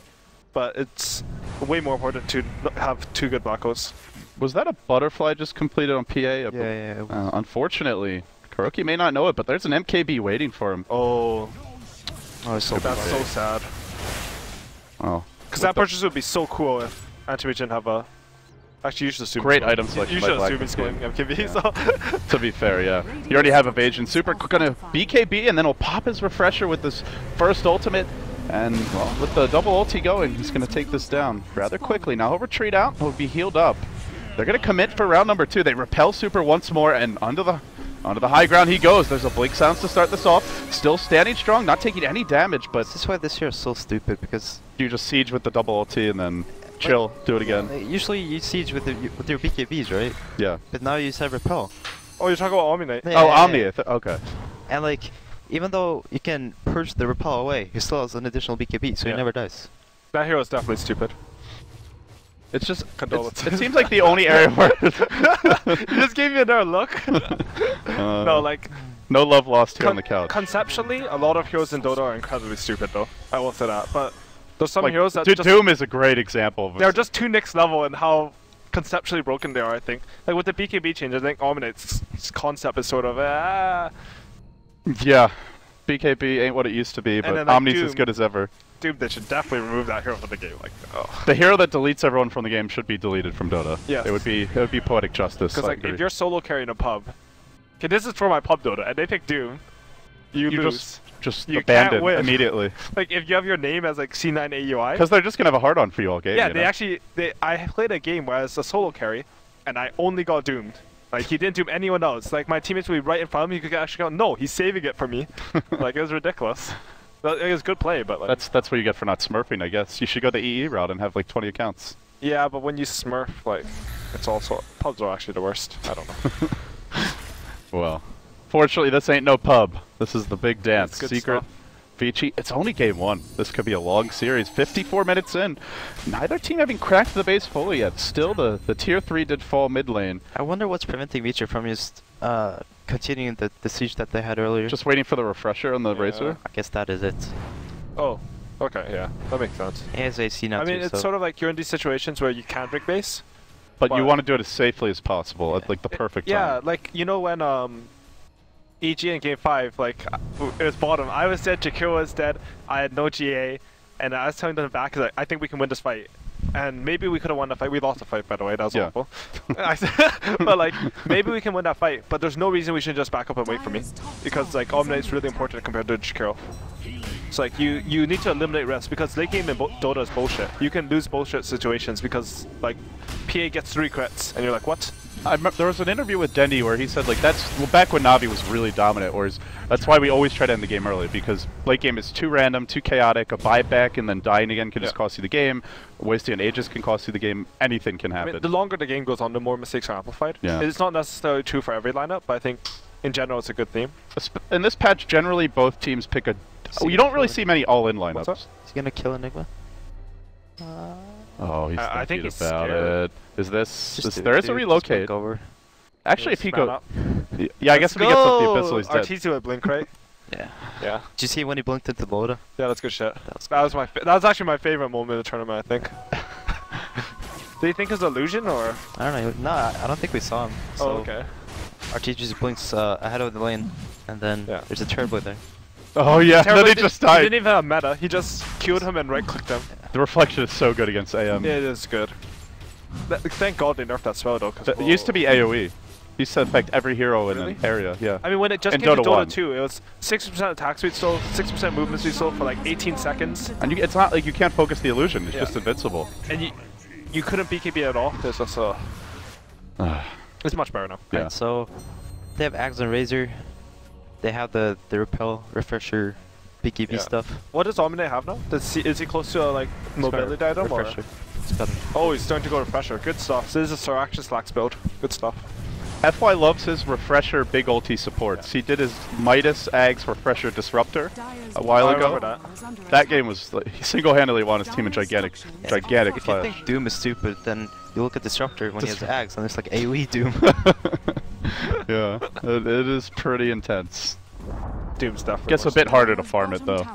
but it's way more important to have 2 good Black Holes. Was that a butterfly just completed on PA? Yeah. Unfortunately, Kuroki may not know it, but there's an MKB waiting for him. Oh. It's so That's so sad. Oh. Because that purchase would be so cool if Anti-Mage didn't have a... Actually, you should assume... Great item selection. You should assume he's going MKB, so... To be fair, yeah. You already have evasion. Super gonna BKB, and then he'll pop his refresher with this first ultimate. And, well, with the double ulti going, he's gonna take this down rather quickly. Now he'll retreat out, he'll be healed up. They're gonna commit for round number 2. They repel Super once more, and onto the high ground he goes. There's a Blink Sounds to start this off. Still standing strong, not taking any damage, but... This is why this year is so stupid, because... You just siege with the double ulti and then chill, do it again. Usually you siege with your BKBs, right? Yeah. But now you said repel. Oh, you're talking about Omni Knight? Yeah, oh, yeah, Omni, yeah. okay. And like, even though you can purge the repel away, he still has an additional BKB, so he never dies. That hero is definitely stupid. It's just Condolences. it seems like the only area where You just gave me another look. No, like no love lost here on the couch. Conceptually, a lot of heroes in Dota are incredibly stupid, though. I will say that. But there's some Like, heroes that just Doom is a great example of it. they're just too next level in how conceptually broken they are. I think. Like with the BKB change, I think Omnate's concept is sort of Yeah, BKB ain't what it used to be, but then, like, Omni's Doom. as good as ever. Dude, they should definitely remove that hero from the game. Like, oh. The hero that deletes everyone from the game should be deleted from Dota. Yes. It would be poetic justice. Because like if you're solo carrying a pub, okay, this is for my pub Dota, and they pick Doom, you lose. just You abandon can't win. immediately. Like if you have your name as like C9 AUI. Because they're just gonna have a hard on for you all game. Yeah, you they know? actually I played a game where I was a solo carry, and I only got doomed. Like he didn't doom anyone else. Like my teammates would be right in front of me. You could actually go, no, he's saving it for me. Like it was ridiculous. But it was good play, but like That's what you get for not smurfing, I guess. You should go the EE route and have like 20 accounts. yeah, but when you smurf, like it's also pubs are actually the worst. I don't know. Well, fortunately, this ain't no pub. This is the big dance. That's good Secret. stuff. Vici, it's only game one. This could be a long series. 54 minutes in. Neither team having cracked the base fully yet. Still, the tier 3 did fall mid lane. I wonder what's preventing Vici from just continuing the siege that they had earlier. Just waiting for the refresher on the Yeah. Razor. I guess that is it. Oh, okay, yeah, that makes sense. He has AC now I mean, too, it's so sort of like you're in these situations where you can't break base. But you But- want to do it as safely as possible at like the perfect Yeah, time. like you know when EG in game 5, like it was bottom. I was dead, Jakiro was dead. I had no GA, and I was telling them back, like, I think we can win this fight. And maybe we could have won the fight. We lost the fight, by the way. That was Yeah. awful. But like, maybe we can win that fight. But there's no reason we should just back up and wait for me, because like Omni is really important compared to Jakiro. So like you need to eliminate rest, because late game in Dota is bullshit. You can lose bullshit situations because like PA gets 3 crits, and you're like, what? There was an interview with Dendy where he said like back when Navi was really dominant, whereas that's why we always try to end the game early, because late game is too random, too chaotic. A buyback and then dying again can just cost you the game. Wasting an Aegis can cost you the game. Anything can I happen. mean, the longer the game goes on, the more mistakes are amplified. Yeah. It's not necessarily true for every lineup, but I think in general it's a good theme. In this patch, generally both teams pick a. You don't really see many all-in lineups. up? he's gonna kill Enigma. Oh, he's I think thinking he's about scared. it. Is this? Just do There it, is a dude. Just relocate. flick over. Actually, if he Man go, up. yeah, I guess if he gets up the abyssal, he's dead. Arteezy with blink, right? Yeah. Yeah. Did you see when he blinked into Loda? Yeah, that's good shit. That That was actually my favorite moment of the tournament, I think. Do you think it's illusion or? I don't know. No, I don't think we saw him. So Oh, okay. RT just blinks ahead of the lane, and then Yeah. there's a turbo there. Oh yeah, then Terribly he just died. He didn't even have meta. He just killed him and right-clicked him. The reflection is so good against AM. Yeah, it is good. Thank God they nerfed that spell though. 'Cause It used to be AoE. Used to affect every hero in Really? an area. Yeah. I mean, when it just In came to Dota 1. Dota 2, it was 60% attack speed still, 60% movement speed still for like 18 seconds, And it's not like you can't focus the illusion. It's Yeah. just invincible. and you couldn't BKB at all. There's just it's much better now. Yeah. Right, so they have Axe and Razor. They have the repel, refresher, BKB Yeah. stuff. What does Omni have now? Is he close to a like mobility item or? Refresher. It's better. Oh, he's starting to go refresher. Good stuff. So this is a Siraxis Lax build. Good stuff. FY loves his refresher big ulti supports. He did his Midas Ags refresher disruptor a while I ago. remember That game was like, he single-handedly won his team a gigantic If you flash. think Doom is stupid, then you look at Disruptor when he has Axe, and it's like AoE Doom. Yeah, it is pretty intense. Doom's definitely. Gets a worse. bit harder to farm it though.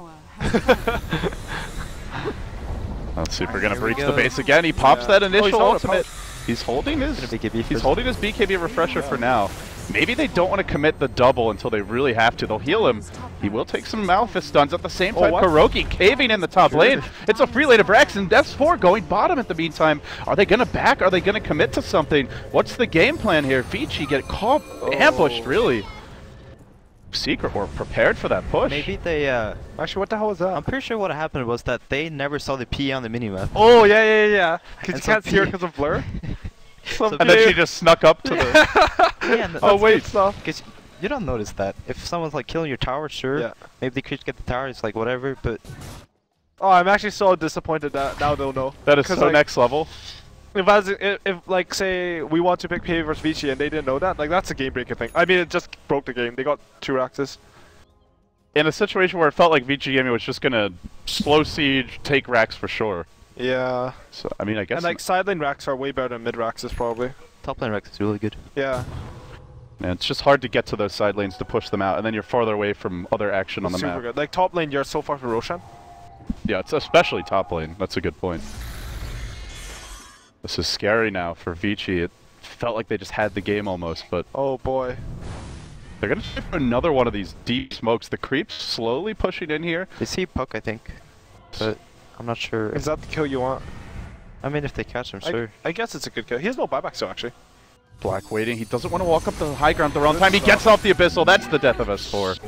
Let's see if we're gonna Here we breach the go. base again. He pops Yeah. that Oh, initial he's holding a ultimate. He's holding his Gonna BKB he's first. holding his BKB refresher for now. Maybe they don't want to commit the double until they really have to. They'll heal him. He will take some Malphite stuns at the same time. what? Kuroki caving in the top lane. It's a free lane of Braxton. Death's 4 going bottom at the meantime. Are they gonna back? Are they gonna commit to something? What's the game plan here? Vici get caught, ambushed really. Secret were prepared for that push. Maybe they. Actually, what the hell was that? I'm pretty sure what happened was that they never saw the PE on the minimap. Oh yeah. Because And you so can't see her P- because of blur. And then she just snuck up to the. Yeah, and Oh wait, because you don't notice that. If someone's like killing your tower, sure, Yeah. maybe they could get the tower. It's like whatever, but Oh, I'm actually so disappointed that now they'll know. that is 'Cause, so like, next level. If like say we want to pick PA versus Vici and they didn't know that, like that's a game breaking thing. I mean, it just broke the game. They got 2 axes. in a situation where it felt like Vici Gaming was just gonna slow siege, take racks for sure. Yeah. So I mean, I guess. And like side lane racks are way better than mid racks is probably. Top lane Rex is really good. Yeah. Yeah, it's just hard to get to those side lanes to push them out, and then you're farther away from other action on the Super map. good. Like top lane, you're so far from Roshan. Yeah, it's especially top lane. That's a good point. This is scary now for Vici. It felt like they just had the game almost, but Oh boy. they're gonna try for another one of these deep smokes. The creep's slowly pushing in here. They see Puck, I think, but I'm not sure. Is that the kill you want? I mean, if they catch him, sure. I guess it's a good kill. He has no buyback still, actually. Black waiting. He doesn't want to walk up the high ground the wrong time. He gets off the Abyssal. That's the death of S4.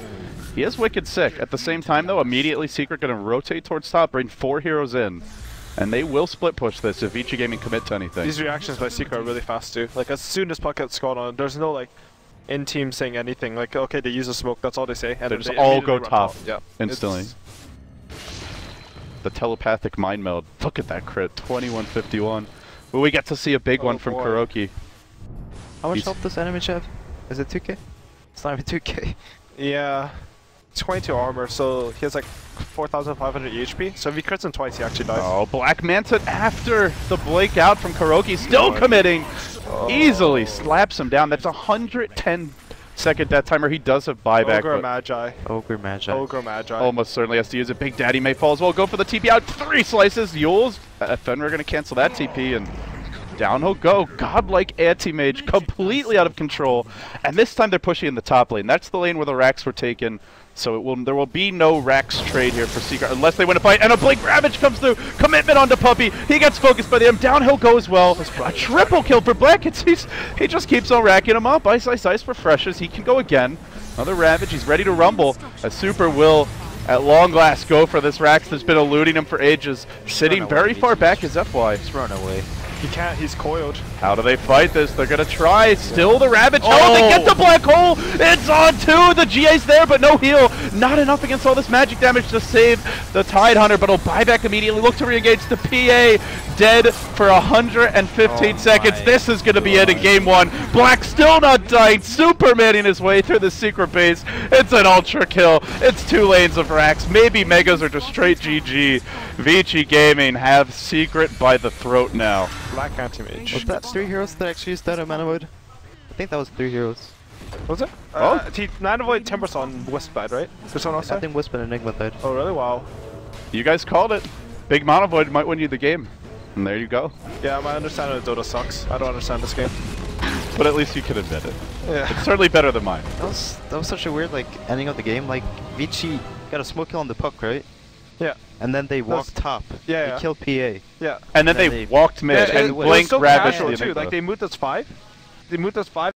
He is wicked sick. At the same time, though, immediately Secret going to rotate towards top, bring 4 heroes in. And they will split push this if Vici Gaming commit to anything. These reactions by Secret are really fast, too. Like, as soon as Puck gets scored on, there's no, like, in-team saying anything. Like, okay, they use a smoke, that's all they say. And They then just all go immediately run top Yeah, instantly. The telepathic mind meld. Look at that crit. 2151. Will we get to see a big one from boy. Kuroki? How much He's- health does enemy have? Is it 2k? It's not even 2k. Yeah. 22 armor, so he has like 4,500 HP. So if he crits him twice, he actually dies. Oh, Black Manta after the blink out from Kuroki. Still committing. Easily slaps him down. That's 110-second death timer. He does have buyback. Ogre but Magi. Ogre Magi. Ogre Magi. almost certainly has to use it. Big Daddy may fall as well. Go for the TP out. 3 slices. Yules. Fenrir going to cancel that TP and down he'll go. Godlike anti-mage. Completely out of control. And this time they're pushing in the top lane. That's the lane where the racks were taken. So there will be no racks trade here for Secret unless they win a fight. And a Blink Ravage comes through. Commitment onto Puppy. He gets focused by them. Down he'll go as well. A triple kill for Black. He just keeps on racking him up. Ice, ice, ice refreshes. He can go again. Another Ravage. He's ready to rumble. A Super will at long last go for this Rax that's been eluding him for ages. Sitting very far back is FY. Just run away. He can't, he's coiled. How do they fight this? They're gonna try. Still the Ravage. Oh, they get the Black Hole! It's on 2! The GA's there, but no heal. Not enough against all this magic damage to save the Tide Hunter, but he'll buy back immediately. Look to re-engage the PA. Dead for 115 seconds. This is gonna be it in game 1. Black still not dying. Supermaning his way through the Secret base. It's an ultra kill. It's 2 lanes of Rax. Maybe Megas or just straight GG. Vici Gaming have Secret by the throat now. Black anti-mage. Was that 3 heroes that actually used that at Mana Void? I think that was 3 heroes. Was it? Oh. Nine Void Tempest on Wisp died, right? Did someone else I die? think Wisp and Enigma died. Oh, really? Wow. You guys called it. Big Mana Void might win you the game. And there you go. Yeah, my understanding of Dota sucks. I don't understand this game. But at least you can admit it. Yeah. It's certainly better than mine. That was such a weird like ending of the game. Like Vici got a smoke kill on the Puck, right? Yeah. And then they walked top. Yeah, They yeah. killed PA. Yeah. And then Then they they- walked mid Yeah, and it was blinked so Ravage casual the too. Enigma. Like they moved us 5. They moved us 5.